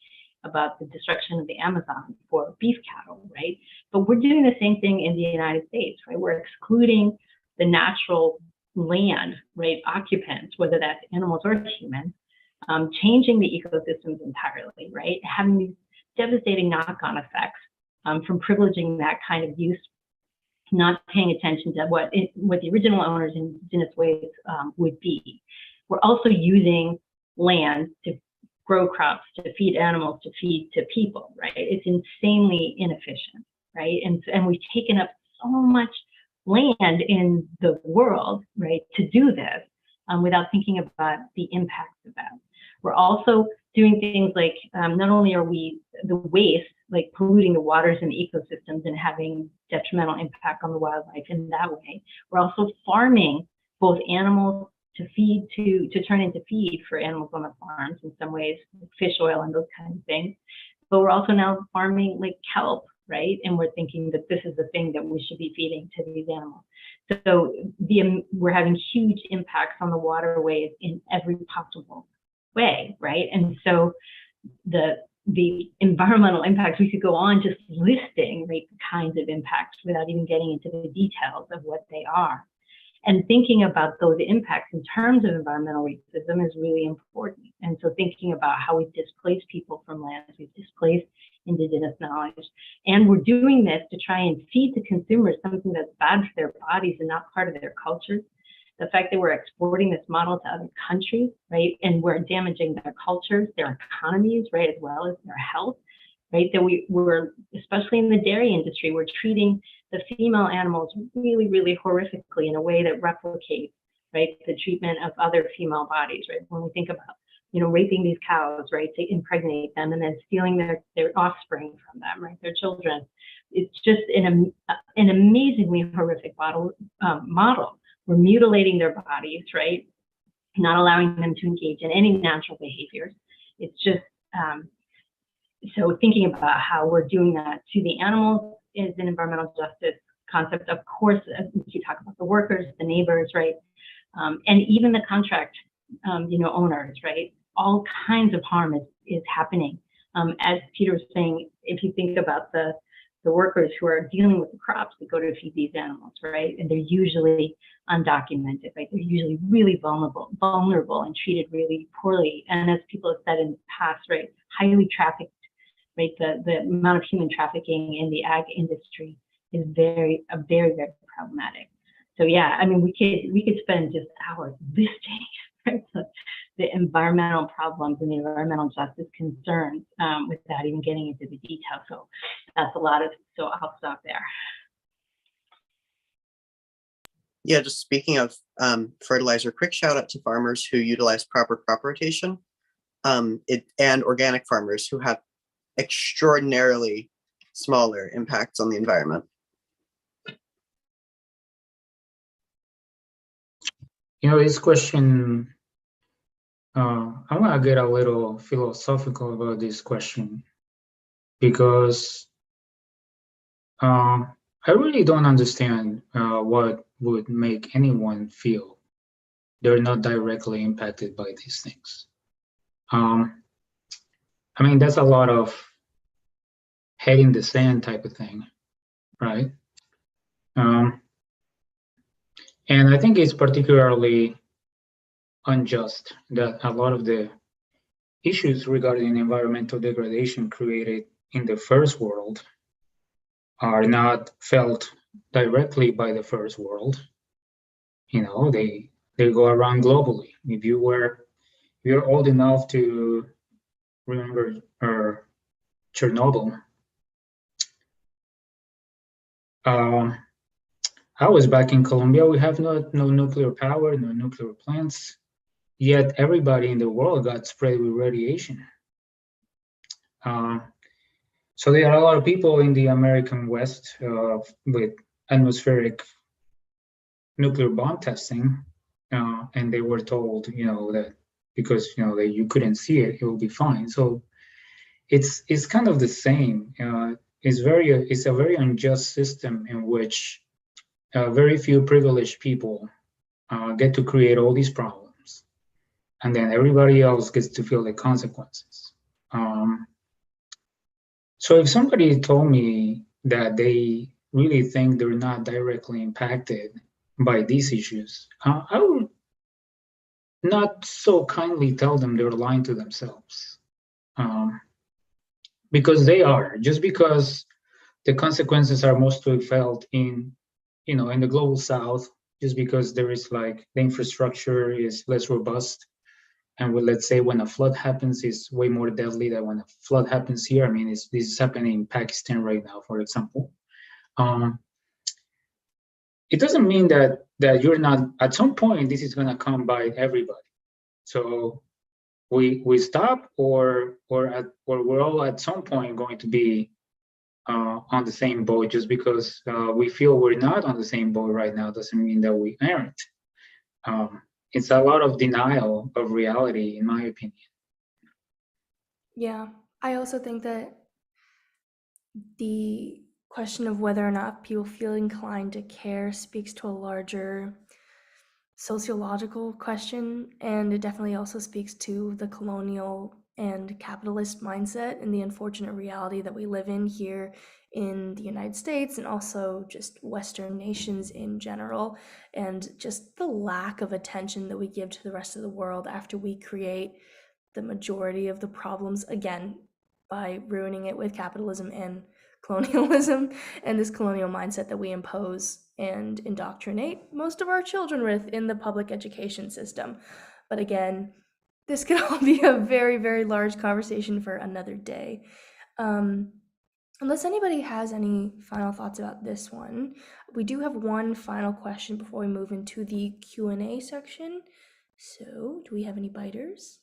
about the destruction of the Amazon for beef cattle, right? But we're doing the same thing in the United States, right? We're excluding the natural land, right, occupants, whether that's animals or humans, changing the ecosystems entirely, right? Having these devastating knock-on effects from privileging that kind of use, not paying attention to what the original owners in indigenous ways would be. We're also using land to grow crops, to feed animals, to feed to people, right? It's insanely inefficient, right? And we've taken up so much land in the world, right, to do this without thinking about the impacts of that. We're also doing things like not only are we the waste, like polluting the waters and ecosystems and having detrimental impact on the wildlife in that way, we're also farming both animals to feed to turn into feed for animals on the farms in some ways, like fish oil and those kinds of things. But we're also now farming like kelp, right? And we're thinking that this is the thing that we should be feeding to these animals. So we're having huge impacts on the waterways in every possible way, right? And so the environmental impacts, we could go on just listing, right, the kinds of impacts without even getting into the details of what they are. And thinking about those impacts in terms of environmental racism is really important. And so thinking about how we've displaced people from lands, we've displaced indigenous knowledge, and we're doing this to try and feed to consumers something that's bad for their bodies and not part of their cultures. The fact that we're exporting this model to other countries, right, and we're damaging their cultures, their economies, right, as well as their health, right, that we're, especially in the dairy industry, we're treating the female animals really, really horrifically in a way that replicates, right, the treatment of other female bodies, right? When we think about, you know, raping these cows, right, to impregnate them and then stealing their offspring from them, right, their children. It's just an amazingly horrific model. We're mutilating their bodies, right, not allowing them to engage in any natural behaviors. It's just, so thinking about how we're doing that to the animals is an environmental justice concept. Of course, you talk about the workers, the neighbors, right? And even the contract, you know, owners, right? All kinds of harm is happening. As Peter was saying, if you think about the workers who are dealing with the crops that go to feed these animals, right? And they're usually undocumented, right? They're usually really vulnerable and treated really poorly. And as people have said in the past, right, highly trafficked, right? The amount of human trafficking in the ag industry is very, very problematic. So yeah, I mean, we could spend just hours listing, right, the environmental problems and the environmental justice concerns without even getting into the details. So that's a lot of, so I'll stop there. Yeah, just speaking of fertilizer, quick shout out to farmers who utilize proper crop rotation and organic farmers who have extraordinarily smaller impacts on the environment. You know, this question, I'm gonna get a little philosophical about this question because I really don't understand what would make anyone feel they're not directly impacted by these things. I mean, that's a lot of head in the sand type of thing, right? And I think it's particularly unjust that a lot of the issues regarding environmental degradation created in the first world are not felt directly by the first world. You know, they go around globally. If you're old enough to remember Chernobyl, I was back in Colombia. We have no nuclear power, no nuclear plants, yet everybody in the world got sprayed with radiation. So there are a lot of people in the American West with atmospheric nuclear bomb testing, and they were told, you know, that because, you know, that you couldn't see it, it will be fine. So it's kind of the same. It's a very unjust system in which very few privileged people get to create all these problems, and then everybody else gets to feel the consequences. So if somebody told me that they really think they're not directly impacted by these issues, I would not so kindly tell them they're lying to themselves, because they are. Just because the consequences are mostly felt in, you know, in the global South, just because there is like the infrastructure is less robust, and let's say when a flood happens, it's way more deadly than when a flood happens here. I mean, this is happening in Pakistan right now, for example. It doesn't mean that you're not, at some point, this is gonna come by everybody. So we stop, or we're all at some point going to be on the same boat. Just because we feel we're not on the same boat right now doesn't mean that we aren't. It's a lot of denial of reality, in my opinion. Yeah, I also think that the question of whether or not people feel inclined to care speaks to a larger sociological question, and it definitely also speaks to the colonial and capitalist mindset and the unfortunate reality that we live in here in the United States and also just Western nations in general, and just the lack of attention that we give to the rest of the world after we create the majority of the problems, again, by ruining it with capitalism and colonialism and this colonial mindset that we impose and indoctrinate most of our children with in the public education system. But again, this could all be a very, very large conversation for another day. Unless anybody has any final thoughts about this one, we do have one final question before we move into the Q&A section. So, do we have any biters?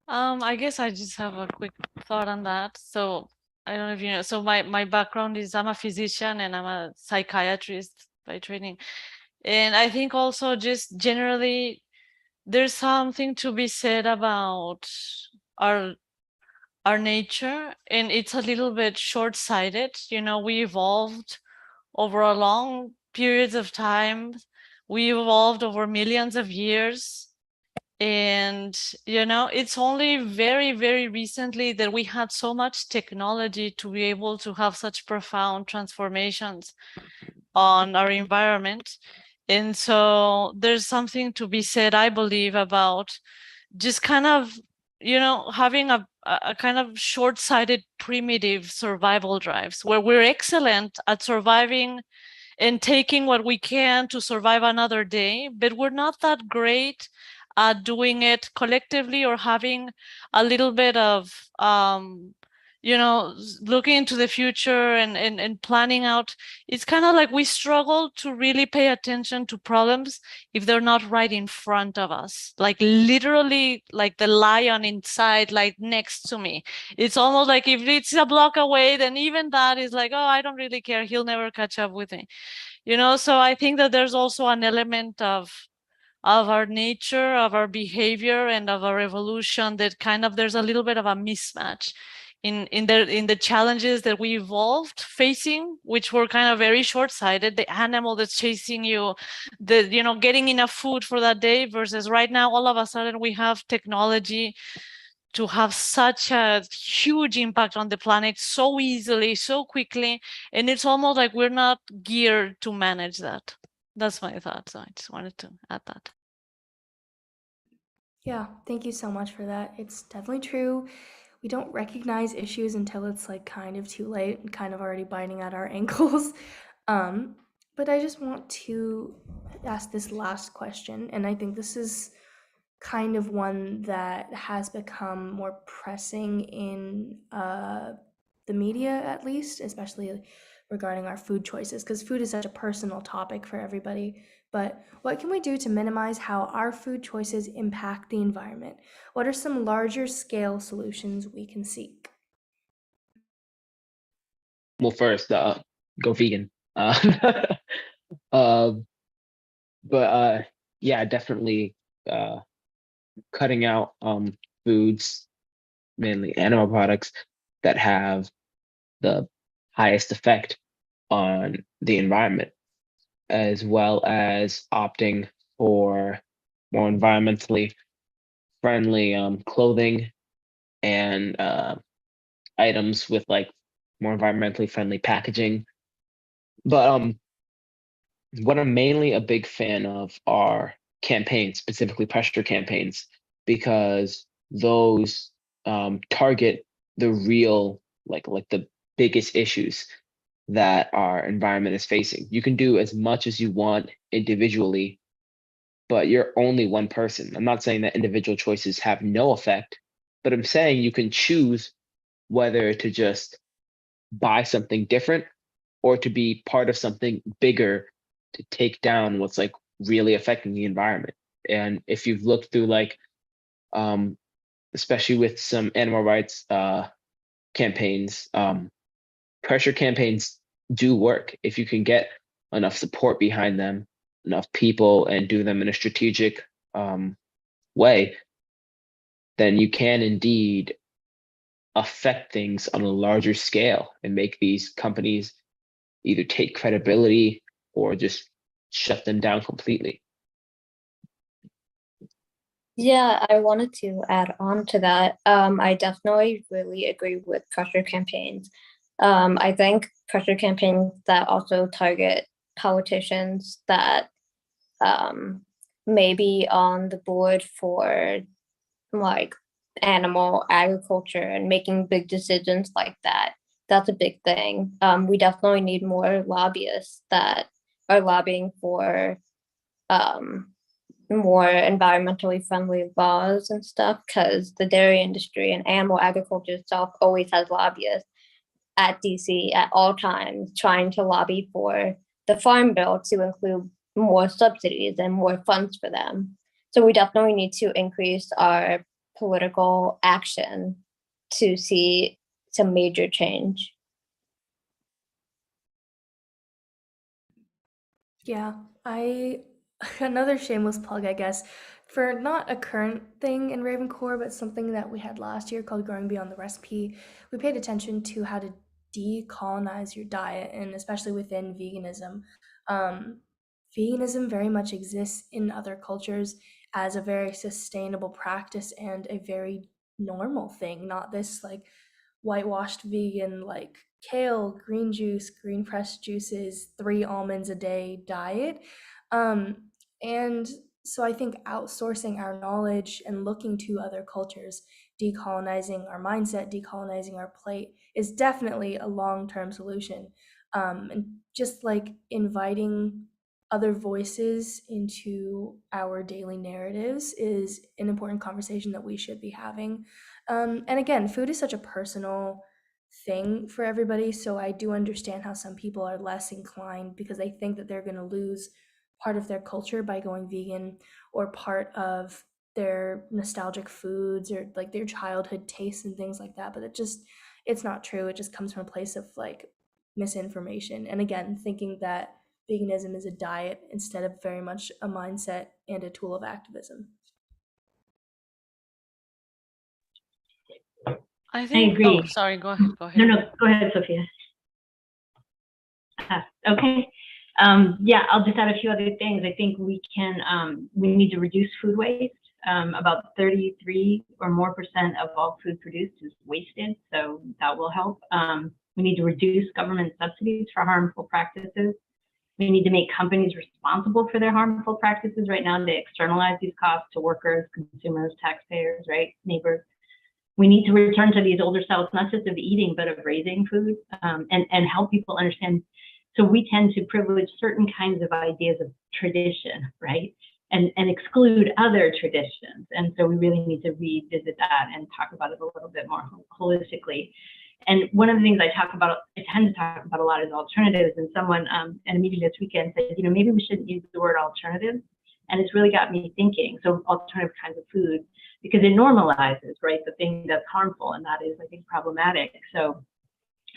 I guess I just have a quick thought on that. So I don't know if you know, so my background is I'm a physician and I'm a psychiatrist by training. And I think also just generally there's something to be said about our nature, and it's a little bit short-sighted. You know, we evolved over a long periods of time. We evolved over millions of years. And, you know, it's only very, very recently that we had so much technology to be able to have such profound transformations on our environment. And so there's something to be said, I believe, about just kind of, you know, having a kind of short-sighted primitive survival drives where we're excellent at surviving and taking what we can to survive another day, but we're not that great at doing it collectively or having a little bit of, you know, looking into the future and planning out. It's kind of like we struggle to really pay attention to problems if they're not right in front of us, like literally like the lion inside, like next to me. It's almost like if it's a block away, then even that is like, oh, I don't really care. He'll never catch up with me. You know, so I think that there's also an element of our nature, of our behavior, and of our evolution that kind of there's a little bit of a mismatch in the challenges that we evolved facing, which were kind of very short-sighted. The animal that's chasing you, the, you know, getting enough food for that day, versus right now all of a sudden we have technology to have such a huge impact on the planet so easily, so quickly, and it's almost like we're not geared to manage that. That's my thought. So I just wanted to add that. Yeah, thank you so much for that. It's definitely true. We don't recognize issues until it's like kind of too late and kind of already biting at our ankles. But I just want to ask this last question, and I think this is kind of one that has become more pressing in the media, at least, especially regarding our food choices, because food is such a personal topic for everybody. But what can we do to minimize how our food choices impact the environment? What are some larger scale solutions we can seek? Well, first, go vegan. Uh, but yeah, definitely cutting out foods, mainly animal products, that have the highest effect on the environment, as well as opting for more environmentally friendly clothing and items with like more environmentally friendly packaging. But what I'm mainly a big fan of are campaigns, specifically pressure campaigns, because those target the real, like the biggest issues that our environment is facing. You can do as much as you want individually, but you're only one person. I'm not saying that individual choices have no effect, but I'm saying you can choose whether to just buy something different or to be part of something bigger to take down what's like really affecting the environment. And if you've looked through like especially with some animal rights campaigns. Pressure campaigns do work if you can get enough support behind them, enough people, and do them in a strategic way. Then you can indeed affect things on a larger scale and make these companies either take credibility or just shut them down completely. Yeah, I wanted to add on to that. I definitely really agree with pressure campaigns. I think pressure campaigns that also target politicians that may be on the board for like animal agriculture and making big decisions like that. That's a big thing. We definitely need more lobbyists that are lobbying for more environmentally friendly laws and stuff, because the dairy industry and animal agriculture itself always has lobbyists at DC at all times trying to lobby for the farm bill to include more subsidies and more funds for them. So we definitely need to increase our political action to see some major change. Yeah, another shameless plug, I guess, for not a current thing in Ravencore, but something that we had last year called Growing Beyond the Recipe. We paid attention to how to decolonize your diet, and especially within veganism. Um, Veganism very much exists in other cultures as a very sustainable practice and a very normal thing, not this like whitewashed vegan like kale, green juice, green pressed juices, 3 almonds a day diet. Um, and so I think outsourcing our knowledge and looking to other cultures, decolonizing our mindset, decolonizing our plate is definitely a long term solution. And just like inviting other voices into our daily narratives is an important conversation that we should be having. And again, food is such a personal thing for everybody. So I do understand how some people are less inclined because they think that they're going to lose part of their culture by going vegan or part of their nostalgic foods or like their childhood tastes and things like that. But it's not true. It just comes from a place of like misinformation. And again, thinking that veganism is a diet instead of very much a mindset and a tool of activism. I think. agree. Oh, sorry. Go ahead. Go ahead. No, go ahead, Sophia. Okay. Yeah, I'll just add a few other things. I think we need to reduce food waste. About 33 or more % of all food produced is wasted, so that will help. We need to reduce government subsidies for harmful practices. We need to make companies responsible for their harmful practices. Right now, they externalize these costs to workers, consumers, taxpayers, right, neighbors. We need to return to these older styles, not just of eating, but of raising food, and help people understand. So we tend to privilege certain kinds of ideas of tradition, right? And exclude other traditions. And so we really need to revisit that and talk about it a little bit more holistically. And one of the things I tend to talk about a lot is alternatives. And someone at a meeting this weekend said, maybe we shouldn't use the word alternative. And it's really got me thinking. So alternative kinds of food, because it normalizes, right, the thing that's harmful, and that is, I think, problematic. So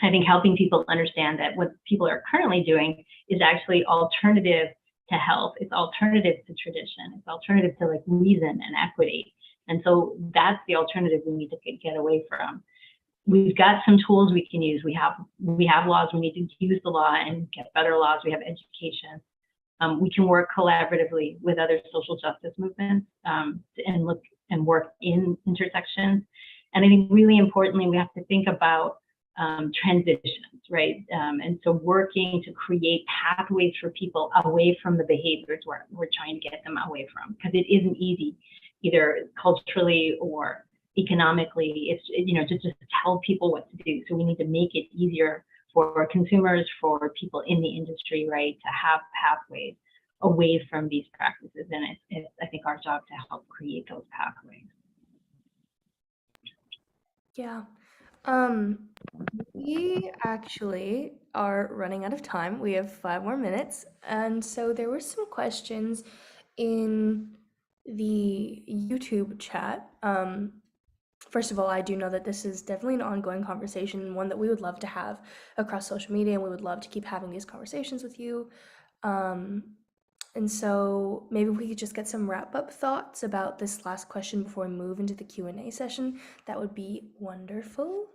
I think helping people understand that what people are currently doing is actually alternative to health. It's alternative to tradition. It's alternative to like reason and equity. And so that's the alternative we need to get away from. We've got some tools we can use. We have laws. We need to use the law and get better laws. We have education. We can work collaboratively with other social justice movements and look and work in intersections. And I think really importantly, we have to think about transitions, right? And so working to create pathways for people away from the behaviors we're trying to get them away from, because it isn't easy, either culturally or economically. It's just tell people what to do. So we need to make it easier for consumers, for people in the industry, right, to have pathways away from these practices. And it's I think, our job to help create those pathways. Yeah. We actually are running out of time. We have 5 more minutes. And so there were some questions in the YouTube chat, first of all, I do know that this is definitely an ongoing conversation and one that we would love to have across social media, and we would love to keep having these conversations with you. And so maybe we could just get some wrap-up thoughts about this last question before we move into the Q&A session. That would be wonderful.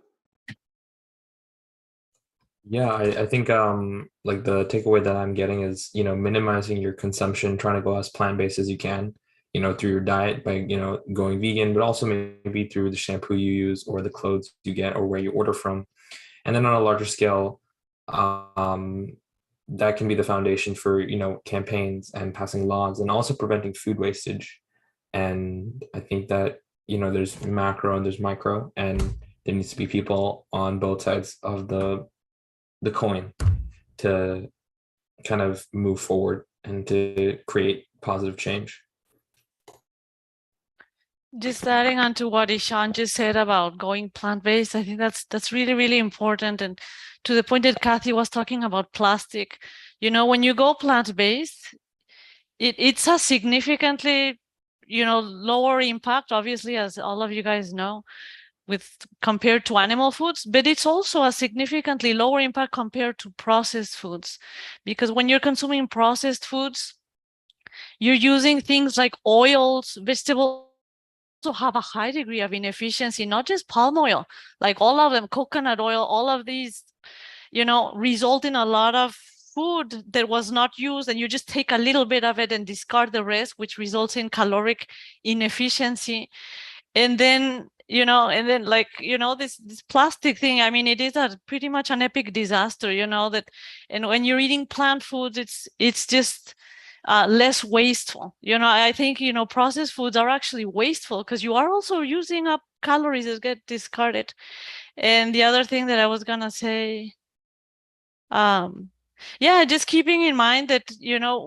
Yeah, I think like the takeaway that I'm getting is, minimizing your consumption, trying to go as plant-based as you can, through your diet by, going vegan, but also maybe through the shampoo you use or the clothes you get or where you order from. And then on a larger scale, that can be the foundation for, campaigns and passing laws and also preventing food wastage. And I think that, there's macro and there's micro, and there needs to be people on both sides of the coin to kind of move forward and to create positive change. Just adding on to what Ishan just said about going plant-based, I think that's really, really important. And to the point that Kathy was talking about plastic, when you go plant-based, it's a significantly, lower impact, obviously, as all of you guys know, compared to animal foods, but it's also a significantly lower impact compared to processed foods. Because when you're consuming processed foods, you're using things like oils, vegetables, also have a high degree of inefficiency, not just palm oil, like all of them, coconut oil, all of these, result in a lot of food that was not used, and you just take a little bit of it and discard the rest, which results in caloric inefficiency. And then, this plastic thing, I mean, it is pretty much an epic disaster, that, and when you're eating plant foods, it's just less wasteful. I think, processed foods are actually wasteful because you are also using up calories that get discarded. And the other thing that I was gonna say, just keeping in mind that,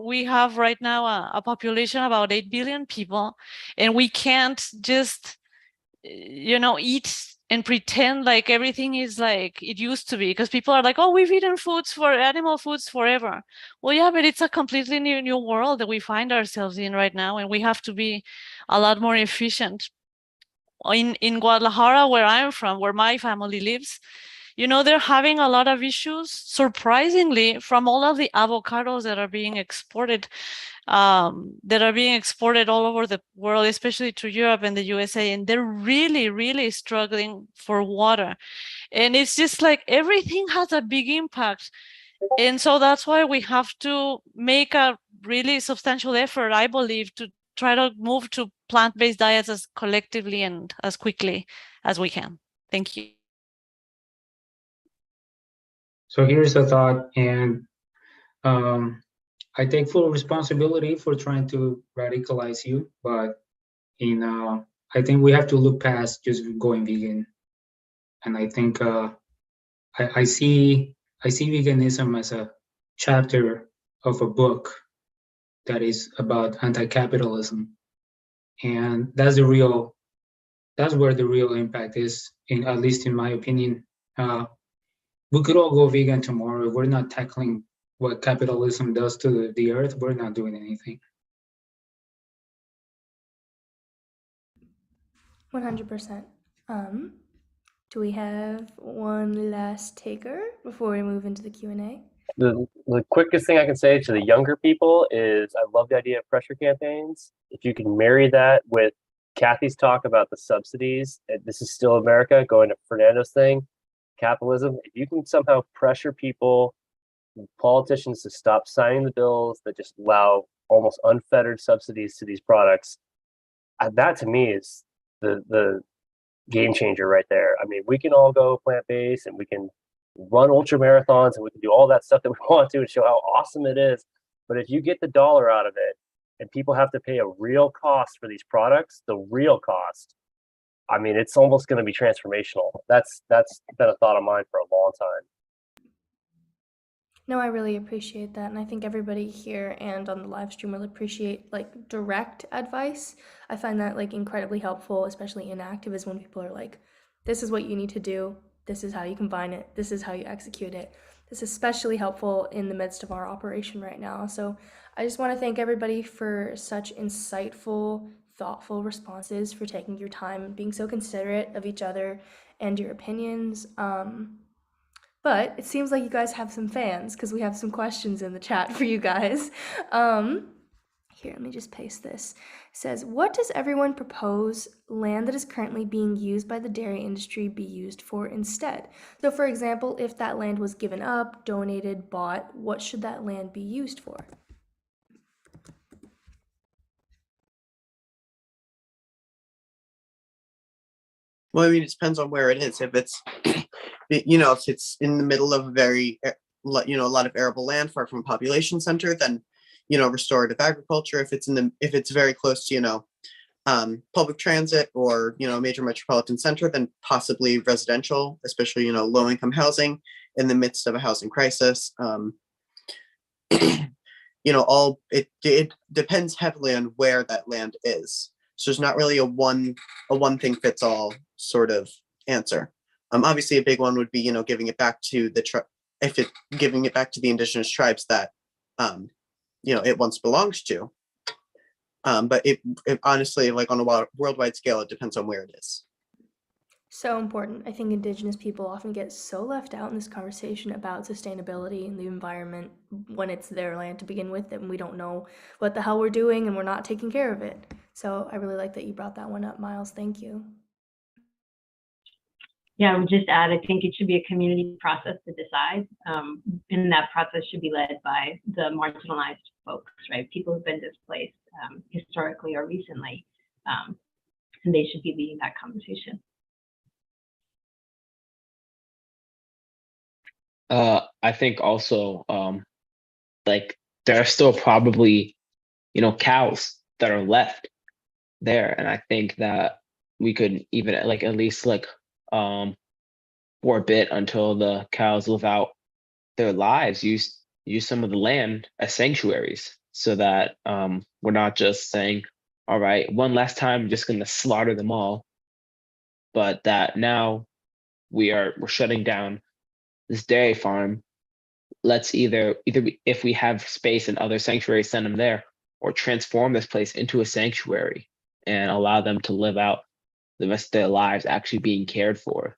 we have right now a population of about 8 billion people, and we can't just, eat and pretend like everything is like it used to be, because people are like, oh, we've eaten animal foods forever. Well, yeah, but it's a completely new world that we find ourselves in right now, and we have to be a lot more efficient. In Guadalajara, where I'm from, where my family lives, they're having a lot of issues, surprisingly, from all of the avocados that are being exported all over the world, especially to Europe and the USA, and they're really, really struggling for water. And it's just like everything has a big impact. And so that's why we have to make a really substantial effort, I believe, to try to move to plant-based diets as collectively and as quickly as we can. Thank you. So here's a thought, and I take full responsibility for trying to radicalize you, but I think we have to look past just going vegan. And I think I see veganism as a chapter of a book that is about anti-capitalism, and that's where the real impact is. At least in my opinion, we could all go vegan tomorrow. If we're not tackling what capitalism does to the earth, we're not doing anything. 100%. Do we have one last taker before we move into the Q&A? The quickest thing I can say to the younger people is I love the idea of pressure campaigns. If you can marry that with Kathy's talk about the subsidies, this is still America, going to Fernando's thing, capitalism. If you can somehow pressure people, politicians, to stop signing the bills that just allow almost unfettered subsidies to these products, that to me is the game changer right there. I mean, we can all go plant-based and we can run ultra marathons and we can do all that stuff that we want to and show how awesome it is. But if you get the dollar out of it and people have to pay a real cost for these products, the real cost, I mean, it's almost going to be transformational. That's been a thought of mine for a long time. No, I really appreciate that, and I think everybody here and on the live stream will appreciate like direct advice. I find that like incredibly helpful, especially in activism, when people are like, this is what you need to do, this is how you combine it, this is how you execute it. This is especially helpful in the midst of our operation right now. So I just want to thank everybody for such insightful, thoughtful responses, for taking your time, being so considerate of each other and your opinions. But it seems like you guys have some fans because we have some questions in the chat for you guys. Here, let me just paste this. It says, what does everyone propose land that is currently being used by the dairy industry be used for instead? So for example, if that land was given up, donated, bought, what should that land be used for? Well, I mean, it depends on where it is. If it's, if it's in the middle of a very, a lot of arable land far from a population center, then, restorative agriculture. If it's very close to, public transit or, a major metropolitan center, then possibly residential, especially, low income housing in the midst of a housing crisis. It depends heavily on where that land is. So there's not really a one thing fits all sort of answer. Obviously a big one would be, giving it back to giving it back to the indigenous tribes that, it once belonged to. But it honestly, like on a worldwide scale, it depends on where it is. So important. I think Indigenous people often get so left out in this conversation about sustainability and the environment when it's their land to begin with, and we don't know what the hell we're doing and we're not taking care of it. So I really like that you brought that one up, Miles. Thank you. Yeah, I would just add, I think it should be a community process to decide. And that process should be led by the marginalized folks, right? People who've been displaced historically or recently. And they should be leading that conversation. I think also, like there are still probably, cows that are left there, and I think that we could even at least for a bit until the cows live out their lives, use some of the land as sanctuaries, so that we're not just saying, all right, one last time, I'm just going to slaughter them all, but that now we're shutting down this dairy farm. Let's either if we have space in other sanctuaries, send them there, or transform this place into a sanctuary and allow them to live out the rest of their lives actually being cared for.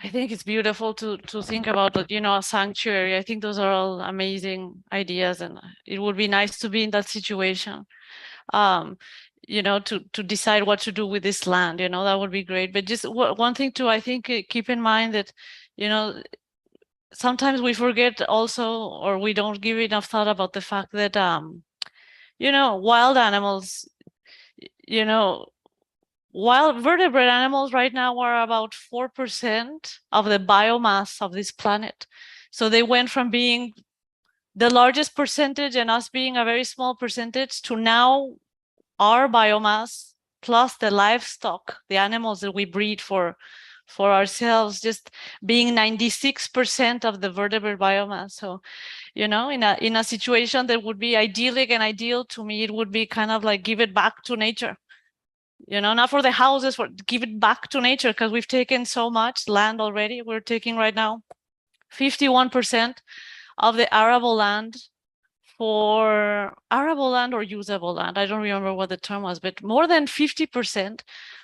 I think it's beautiful to think about that, a sanctuary. I think those are all amazing ideas, and it would be nice to be in that situation. To decide what to do with this land, that would be great. But just one thing too, I think keep in mind that, sometimes we forget also, or we don't give enough thought about the fact that, wild animals, wild vertebrate animals right now are about 4% of the biomass of this planet. So they went from being the largest percentage and us being a very small percentage to now our biomass plus the livestock, the animals that we breed for ourselves, just being 96% of the vertebrate biomass. So, in a situation that would be idyllic and ideal to me, it would be kind of like give it back to nature. Not for the houses, for give it back to nature, because we've taken so much land already. We're taking right now 51% of the arable land for arable land or usable land. I don't remember what the term was, but more than 50%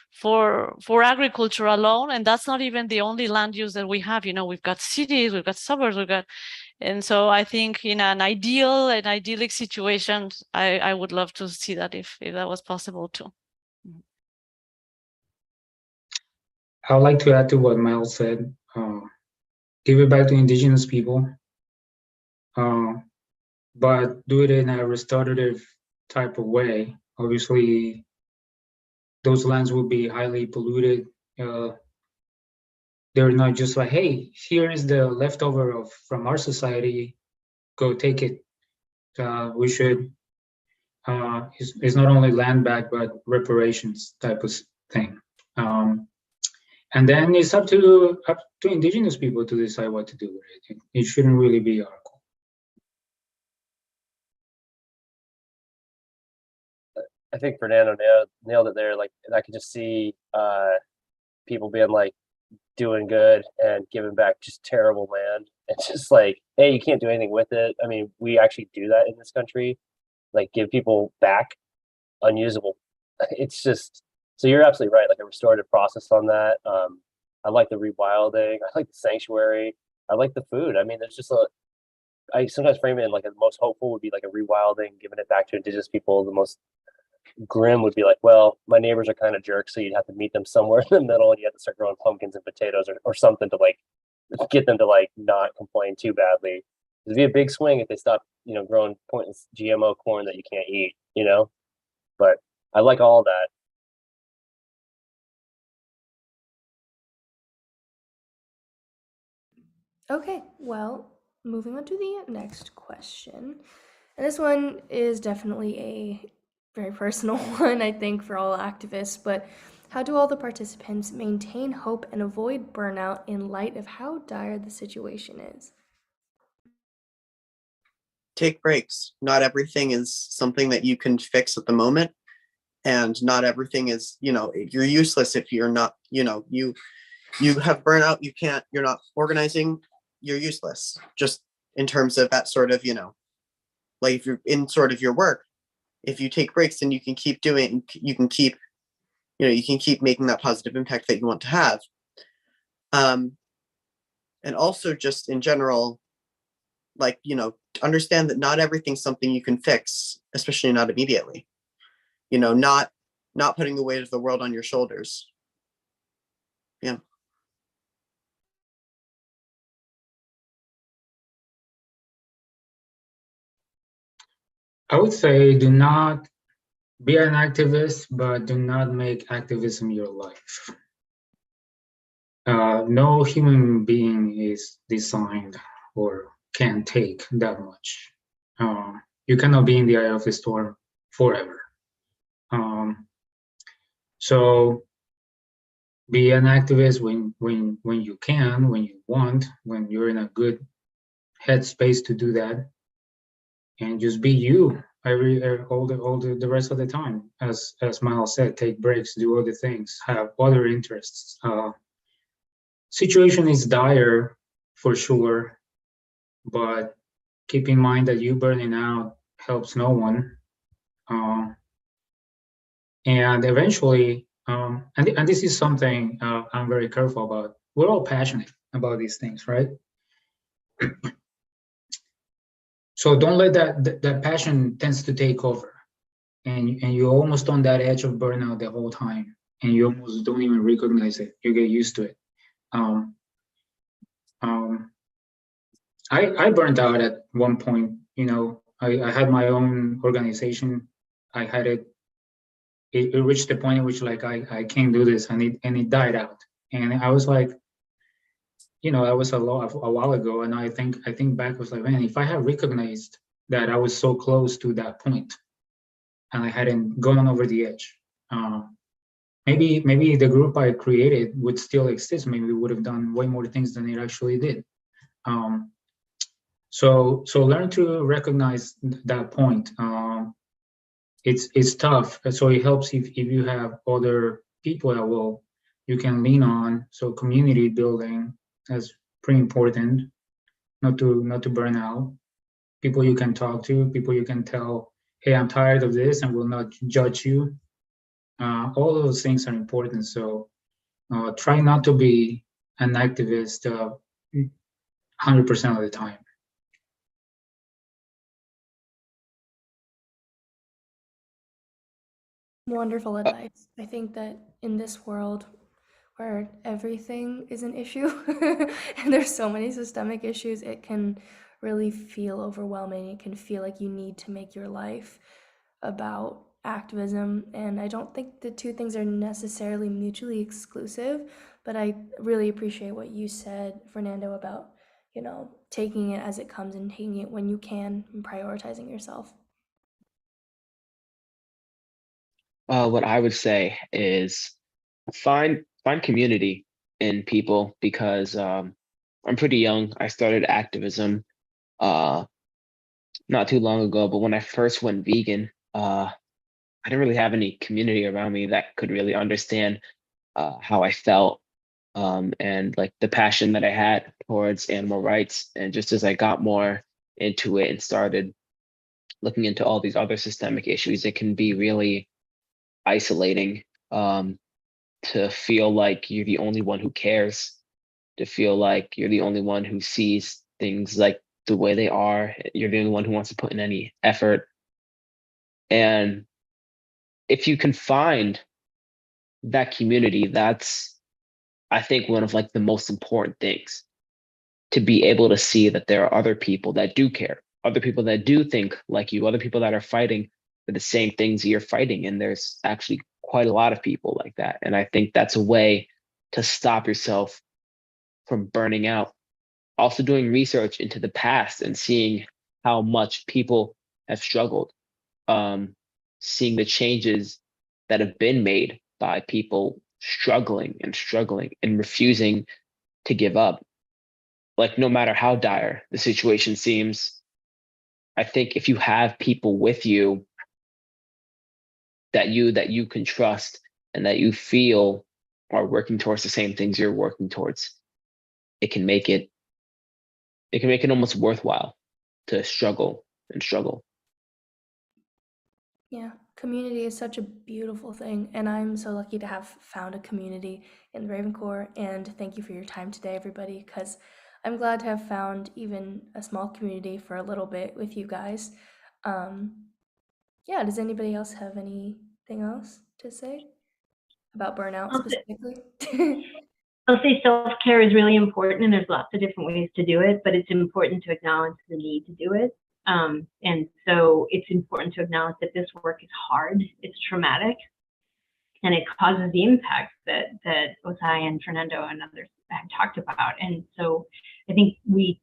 for agriculture alone. And that's not even the only land use that we have. We've got cities, we've got suburbs, and so I think in an idyllic situation, I would love to see that if that was possible too. I would like to add to what Miles said. Give it back to indigenous people, but do it in a restorative type of way. Obviously, those lands will be highly polluted. They're not just like, hey, here is the leftover from our society, go take it. We should, it's not only land back, but reparations type of thing. And then it's up to indigenous people to decide what to do with it. It shouldn't really be our call. I think Fernando nailed it there. Like I could just see people being like doing good and giving back just terrible land. It's just like, hey, you can't do anything with it. I mean, we actually do that in this country, like give people back unusable. It's just, so you're absolutely right. Like a restorative process on that. I like the rewilding. I like the sanctuary. I like the food. I mean, there's just a, I sometimes frame it in like the most hopeful would be like a rewilding, giving it back to indigenous people. The most grim would be like, well, my neighbors are kind of jerks, so you'd have to meet them somewhere in the middle, and you have to start growing pumpkins and potatoes or something to like get them to like not complain too badly. It'd be a big swing if they stop, growing pointless GMO corn that you can't eat. But I like all that. Okay, well, moving on to the next question. And this one is definitely a very personal one, I think, for all activists, but how do all the participants maintain hope and avoid burnout in light of how dire the situation is? Take breaks. Not everything is something that you can fix at the moment. And not everything is, you're useless if you're not, you have burnout, you're not organizing, you're useless. Just in terms of that sort of, like if you're in sort of your work, if you take breaks, then you can keep doing, you can keep making that positive impact that you want to have. And also just in general, like, understand that not everything's something you can fix, especially not immediately. Not putting the weight of the world on your shoulders. Yeah. I would say do not be an activist, but do not make activism your life. No human being is designed or can take that much. You cannot be in the eye of the storm forever. So be an activist when you can, when you want, when you're in a good headspace to do that, and just be you all the rest of the time. As Miles said, take breaks, do other things, have other interests. Situation is dire for sure, but keep in mind that you burning out helps no one. And eventually, and this is something I'm very careful about. We're all passionate about these things, right? So don't let that passion tends to take over, and you're almost on that edge of burnout the whole time, and you almost don't even recognize it. You get used to it. I burned out at one point. I had my own organization. I had it. It reached the point in which like I can't do this, and it died out. And I was like, that was a while ago, and I think back, I was like, man, if I had recognized that I was so close to that point, and I hadn't gone over the edge, maybe the group I created would still exist. Maybe we would have done way more things than it actually did. So learn to recognize that point. It's tough, so it helps if you have other people that you can lean on. So community building is pretty important, not to burn out. People you can talk to, people you can tell, hey, I'm tired of this, and will not judge you. All those things are important. So try not to be an activist 100% of the time. Wonderful advice. I think that in this world where everything is an issue and there's so many systemic issues, it can really feel overwhelming. It can feel like you need to make your life about activism. And I don't think the two things are necessarily mutually exclusive, but I really appreciate what you said, Fernando, about, taking it as it comes and taking it when you can and prioritizing yourself. What I would say is find community in people, because I'm pretty young. I started activism not too long ago, but when I first went vegan, I didn't really have any community around me that could really understand how I felt, and like the passion that I had towards animal rights. And just as I got more into it and started looking into all these other systemic issues, it can be really isolating, to feel like you're the only one who cares, to feel like you're the only one who sees things like the way they are. You're the only one who wants to put in any effort. And if you can find that community, that's, I think, one of like the most important things, to be able to see that there are other people that do care, other people that do think like you, other people that are fighting for the same things you're fighting. And there's actually quite a lot of people like that. And I think that's a way to stop yourself from burning out. Also doing research into the past and seeing how much people have struggled, seeing the changes that have been made by people struggling and refusing to give up. Like, no matter how dire the situation seems, I think if you have people with you that you can trust and that you feel are working towards the same things you're working towards, it can make it almost worthwhile to struggle and struggle. Yeah, community is such a beautiful thing, and I'm so lucky to have found a community in the Raven Corps. And thank you for your time today, everybody, because I'm glad to have found even a small community for a little bit with you guys. Yeah, does anybody else have anything else to say about burnout I'll say, specifically? I'll say self-care is really important, and there's lots of different ways to do it, but it's important to acknowledge the need to do it. And so it's important to acknowledge that this work is hard, it's traumatic, and it causes the impact that Osai and Fernando and others have talked about. And so I think we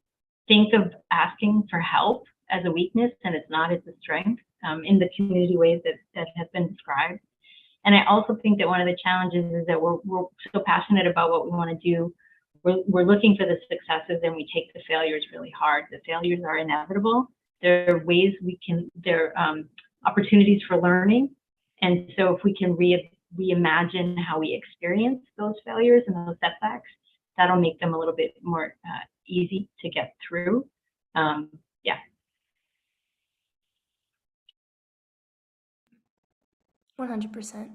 think of asking for help as a weakness, and it's not, it's a strength, in the community ways that has been described. And I also think that one of the challenges is that we're so passionate about what we want to do. We're looking for the successes, and we take the failures really hard. The failures are inevitable. There are ways there are opportunities for learning. And so if we can reimagine how we experience those failures and those setbacks, that'll make them a little bit more easy to get through. Yeah. 100%.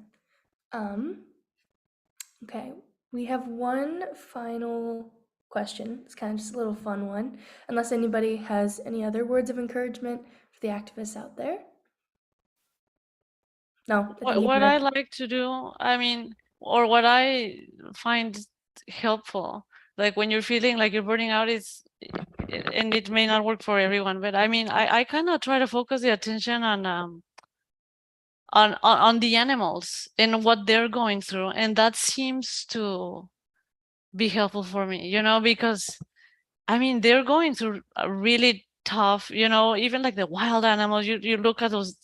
Okay, we have one final question. It's kind of just a little fun one. Unless anybody has any other words of encouragement for the activists out there. No, I think What I like to do, I mean, or what I find helpful, like when you're feeling like you're burning out, and it may not work for everyone, but I mean, I kind of try to focus the attention on the animals and what they're going through, and that seems to be helpful for me, because I mean, they're going through a really tough, even like the wild animals. You look at those,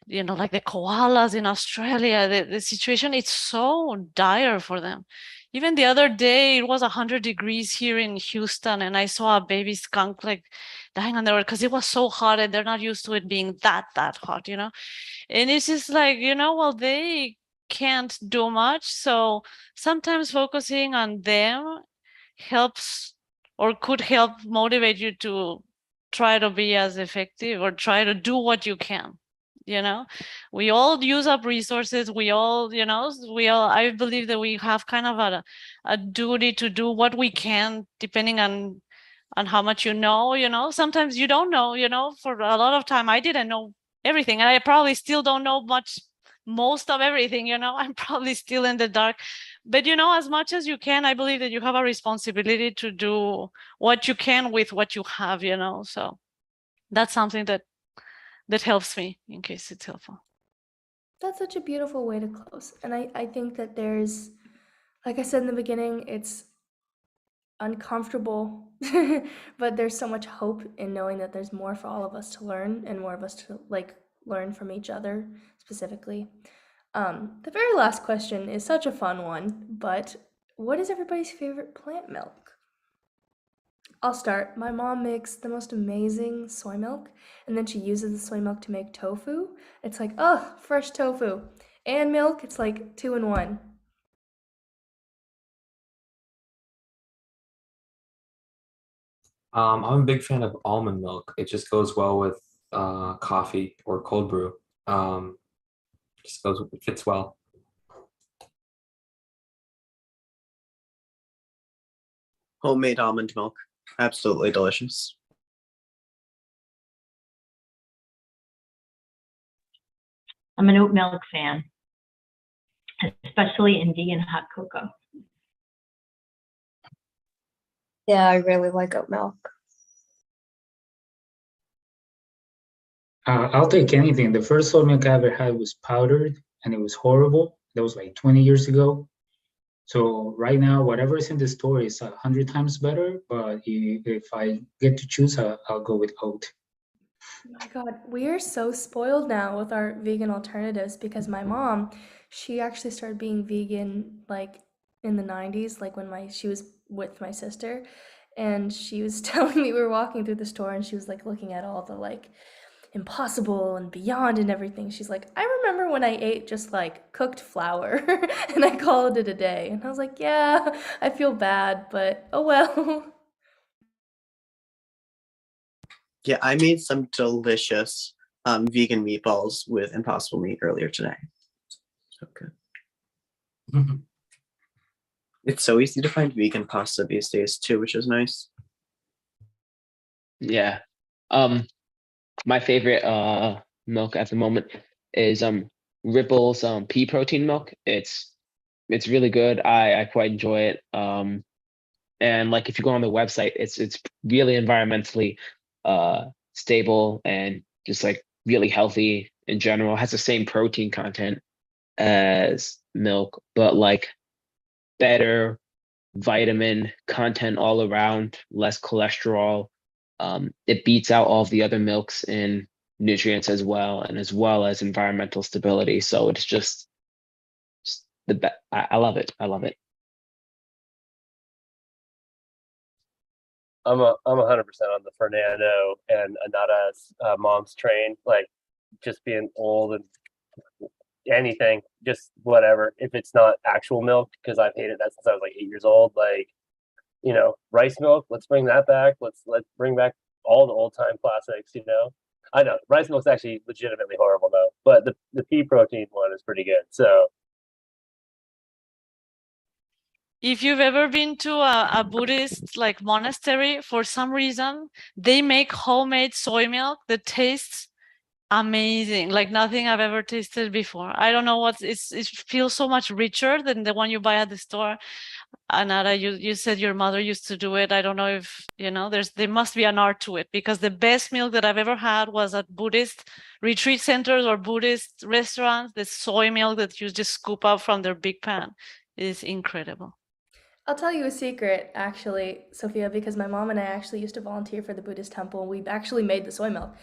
like the koalas in Australia, the situation, it's so dire for them. Even the other day, it was 100 degrees here in Houston, and I saw a baby skunk like dying on the road because it was so hot, and they're not used to it being that hot, And it's just like, well, they can't do much. So sometimes focusing on them helps or could help motivate you to try to be as effective or try to do what you can. We all use up resources. We all, I believe that we have kind of a duty to do what we can, depending on how much sometimes you don't know, for a lot of time I didn't know everything, and I probably still don't know most of everything. I'm probably still in the dark, but as much as you can, I believe that you have a responsibility to do what you can with what you have, so that's something that helps me, in case it's helpful. That's such a beautiful way to close. And I think that there's, like I said in the beginning, it's uncomfortable, but there's so much hope in knowing that there's more for all of us to learn and more of us to learn from each other specifically. The very last question is such a fun one, but what is everybody's favorite plant milk? I'll start. My mom makes the most amazing soy milk, and then she uses the soy milk to make tofu. It's like, oh, fresh tofu. And milk, it's like 2 in 1. I'm a big fan of almond milk. It just goes well with coffee or cold brew. Just goes, it fits well. Homemade almond milk, absolutely delicious. I'm an oat milk fan, especially in vegan hot cocoa. Yeah, I really like oat milk. I'll take anything. The first soy milk I ever had was powdered and it was horrible. That was like 20 years ago. So right now, whatever is in the store is 100 times better. But if I get to choose, I'll go with oat. Oh my God, we are so spoiled now with our vegan alternatives because my mom, she actually started being vegan like in the 90s, like when she was with my sister, and she was telling me we were walking through the store and she was like looking at all the like Impossible and Beyond and everything. She's like, I remember when I ate just like cooked flour and I called it a day. And I was like, yeah, I feel bad, but oh well. Yeah, I made some delicious vegan meatballs with Impossible meat earlier today. So good. It's so easy to find vegan pasta these days too, which is nice. Yeah. My favorite milk at the moment is Ripple's pea protein milk. It's really good. I quite enjoy it. And like if you go on the website, it's really environmentally stable and just like really healthy in general. It has the same protein content as milk, but like better vitamin content all around, less cholesterol. It beats out all of the other milks in nutrients as well, and as well as environmental stability. So it's just the best. I love it. I love it. I'm 100% on the Fernando and Anada's mom's train. Like just being old and anything, just whatever. If it's not actual milk, because I've hated that since I was like 8 years old. Like, rice milk. Let's bring that back. Let's bring back all the old time classics. I know rice milk's actually legitimately horrible though, but the pea protein one is pretty good. So If you've ever been to a Buddhist like monastery, for some reason, they make homemade soy milk that tastes amazing, like nothing I've ever tasted before. I don't know what it feels so much richer than the one you buy at the store. Anara, you said your mother used to do it. I don't know if there must be an art to it, because the best milk that I've ever had was at Buddhist retreat centers or Buddhist restaurants. The soy milk that you just scoop out from their big pan is incredible. I'll tell you a secret, actually, Sophia, because my mom and I actually used to volunteer for the Buddhist temple, and we actually made the soy milk.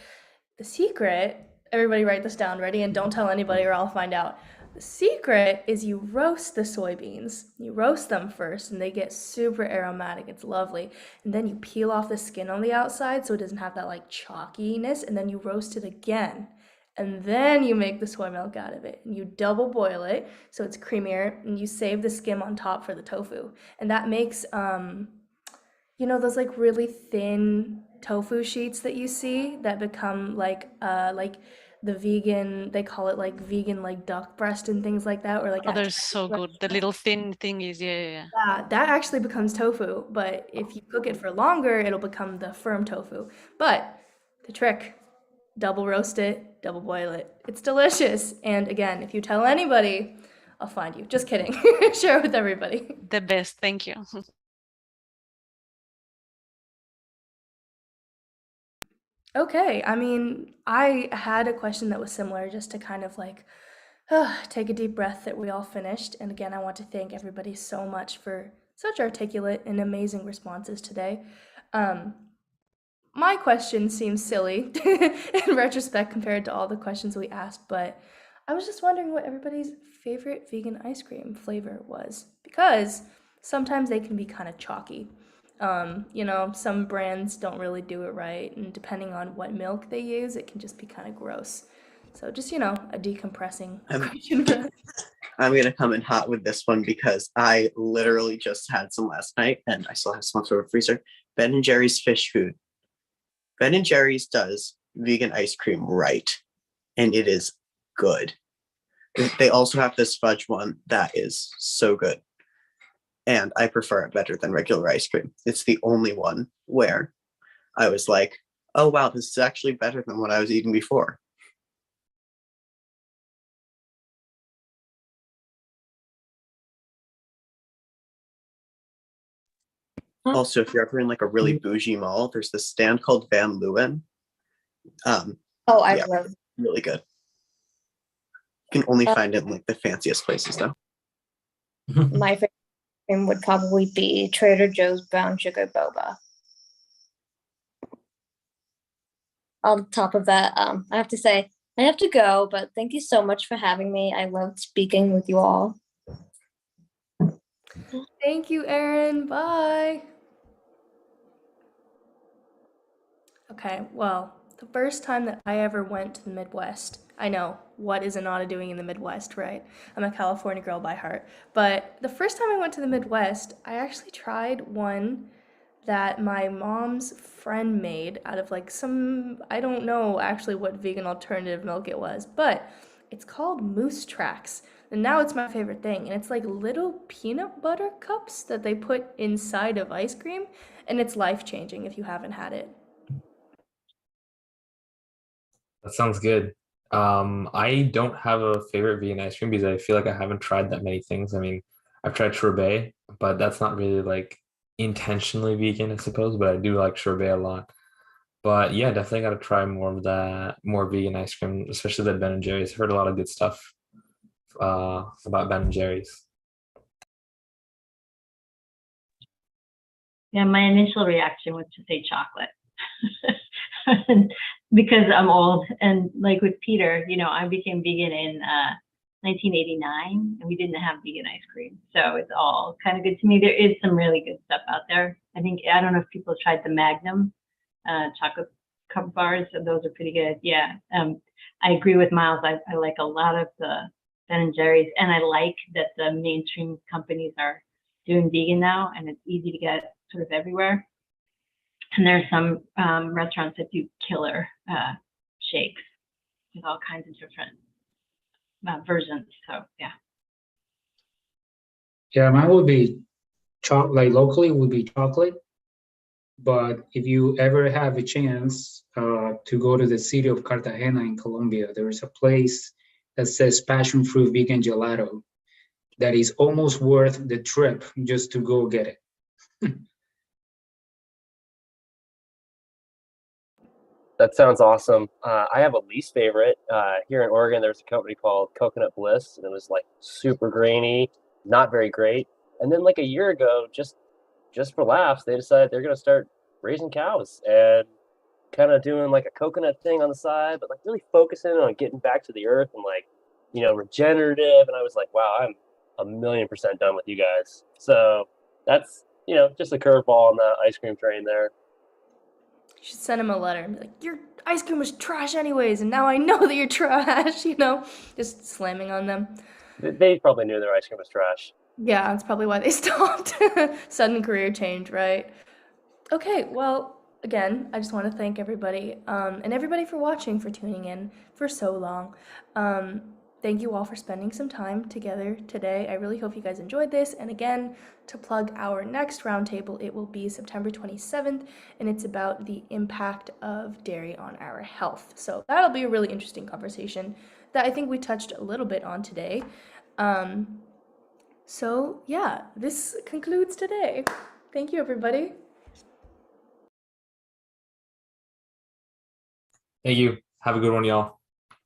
The secret, everybody write this down, ready? And don't tell anybody or I'll find out. The secret is you roast the soybeans. You roast them first, and they get super aromatic. It's lovely. And then you peel off the skin on the outside so it doesn't have that like chalkiness, and then you roast it again. And then you make the soy milk out of it, and you double boil it so it's creamier, and you save the skim on top for the tofu. And that makes those like really thin tofu sheets that you see that become like the vegan, they call it like vegan like duck breast and things like that, or like Oh, at they're so good. The little thin thing is, yeah. that actually becomes tofu, but if you cook it for longer, it'll become the firm tofu. But the trick, double roast it, double boil it. It's delicious. And again, if you tell anybody, I'll find you. Just kidding. Share it with everybody. The best. Thank you. Okay, I mean, I had a question that was similar just to kind of like take a deep breath that we all finished. And again, I want to thank everybody so much for such articulate and amazing responses today. Um, my question seems silly in retrospect compared to all the questions we asked, but I was just wondering what everybody's favorite vegan ice cream flavor was, because sometimes they can be kind of chalky. You know, some brands don't really do it right, and depending on what milk they use, it can just be kind of gross. So just, you know, a decompressing question for us. I'm gonna come in hot with this one because I literally just had some last night, and I still have some sort of freezer. Ben and Jerry's fish food. Ben and Jerry's does vegan ice cream right, and it is good. They also have this fudge one that is so good, and I prefer it better than regular ice cream. It's the only one where I was like, oh wow, this is actually better than what I was eating before. Also, if you're ever in like a really bougie mall, there's this stand called Van Leeuwen. Oh, I Yeah. love. Really good. You can only find it in like the fanciest places though. My favorite cream would probably be Trader Joe's brown sugar boba. On top of that, I have to say I have to go, but thank you so much for having me. I loved speaking with you all. Thank you, Erin. Bye. Okay, well, the first time that I ever went to the Midwest, I know, what is Anata doing in the Midwest, right? I'm a California girl by heart. But the first time I went to the Midwest, I actually tried one that my mom's friend made out of like some, I don't know actually what vegan alternative milk it was, but it's called Moose Tracks. And now it's my favorite thing. And it's like little peanut butter cups that they put inside of ice cream. And it's life changing if you haven't had it. That sounds good. I don't have a favorite vegan ice cream because I feel like I haven't tried that many things. I mean, I've tried sorbet, but that's not really like intentionally vegan, I suppose, but I do like sorbet a lot. But yeah, definitely got to try more of that, more vegan ice cream, especially the Ben and Jerry's. I've heard a lot of good stuff about Ben and Jerry's. Yeah, my initial reaction was to say chocolate. Because I'm old, and like with Peter, you know, I became vegan in 1989, and we didn't have vegan ice cream, so it's all kind of good to me. There is some really good stuff out there. I don't know if people have tried the Magnum chocolate cup bars, so those are pretty good. Yeah, I agree with Miles. I like a lot of the Ben and Jerry's, and I like that the mainstream companies are doing vegan now, and it's easy to get sort of everywhere. And there's some restaurants that do killer shakes with all kinds of different versions. So yeah. Yeah, mine would be chocolate. Like locally would be chocolate. But if you ever have a chance to go to the city of Cartagena in Colombia, there is a place that says passion fruit vegan gelato that is almost worth the trip just to go get it. That sounds awesome. I have a least favorite. Here in Oregon, there's a company called Coconut Bliss, and it was like super grainy, not very great. And then like a year ago, just for laughs, they decided they're gonna start raising cows and kind of doing like a coconut thing on the side, but like really focusing on getting back to the earth and like, you know, regenerative. And I was like, wow, I'm 1,000,000% done with you guys. So that's, you know, just a curveball on the ice cream train there. You should send him a letter and be like, your ice cream was trash anyways, and now I know that you're trash, you know? Just slamming on them. They probably knew their ice cream was trash. Yeah, that's probably why they stopped. Sudden career change, right? Okay, well, again, I just want to thank everybody, and everybody for watching, for tuning in for so long. Thank you all for spending some time together today. I really hope you guys enjoyed this. And again, to plug our next roundtable, it will be September 27th, and it's about the impact of dairy on our health. So that'll be a really interesting conversation that I think we touched a little bit on today. So yeah, this concludes today. Thank you, everybody. Thank you. Have a good one, y'all.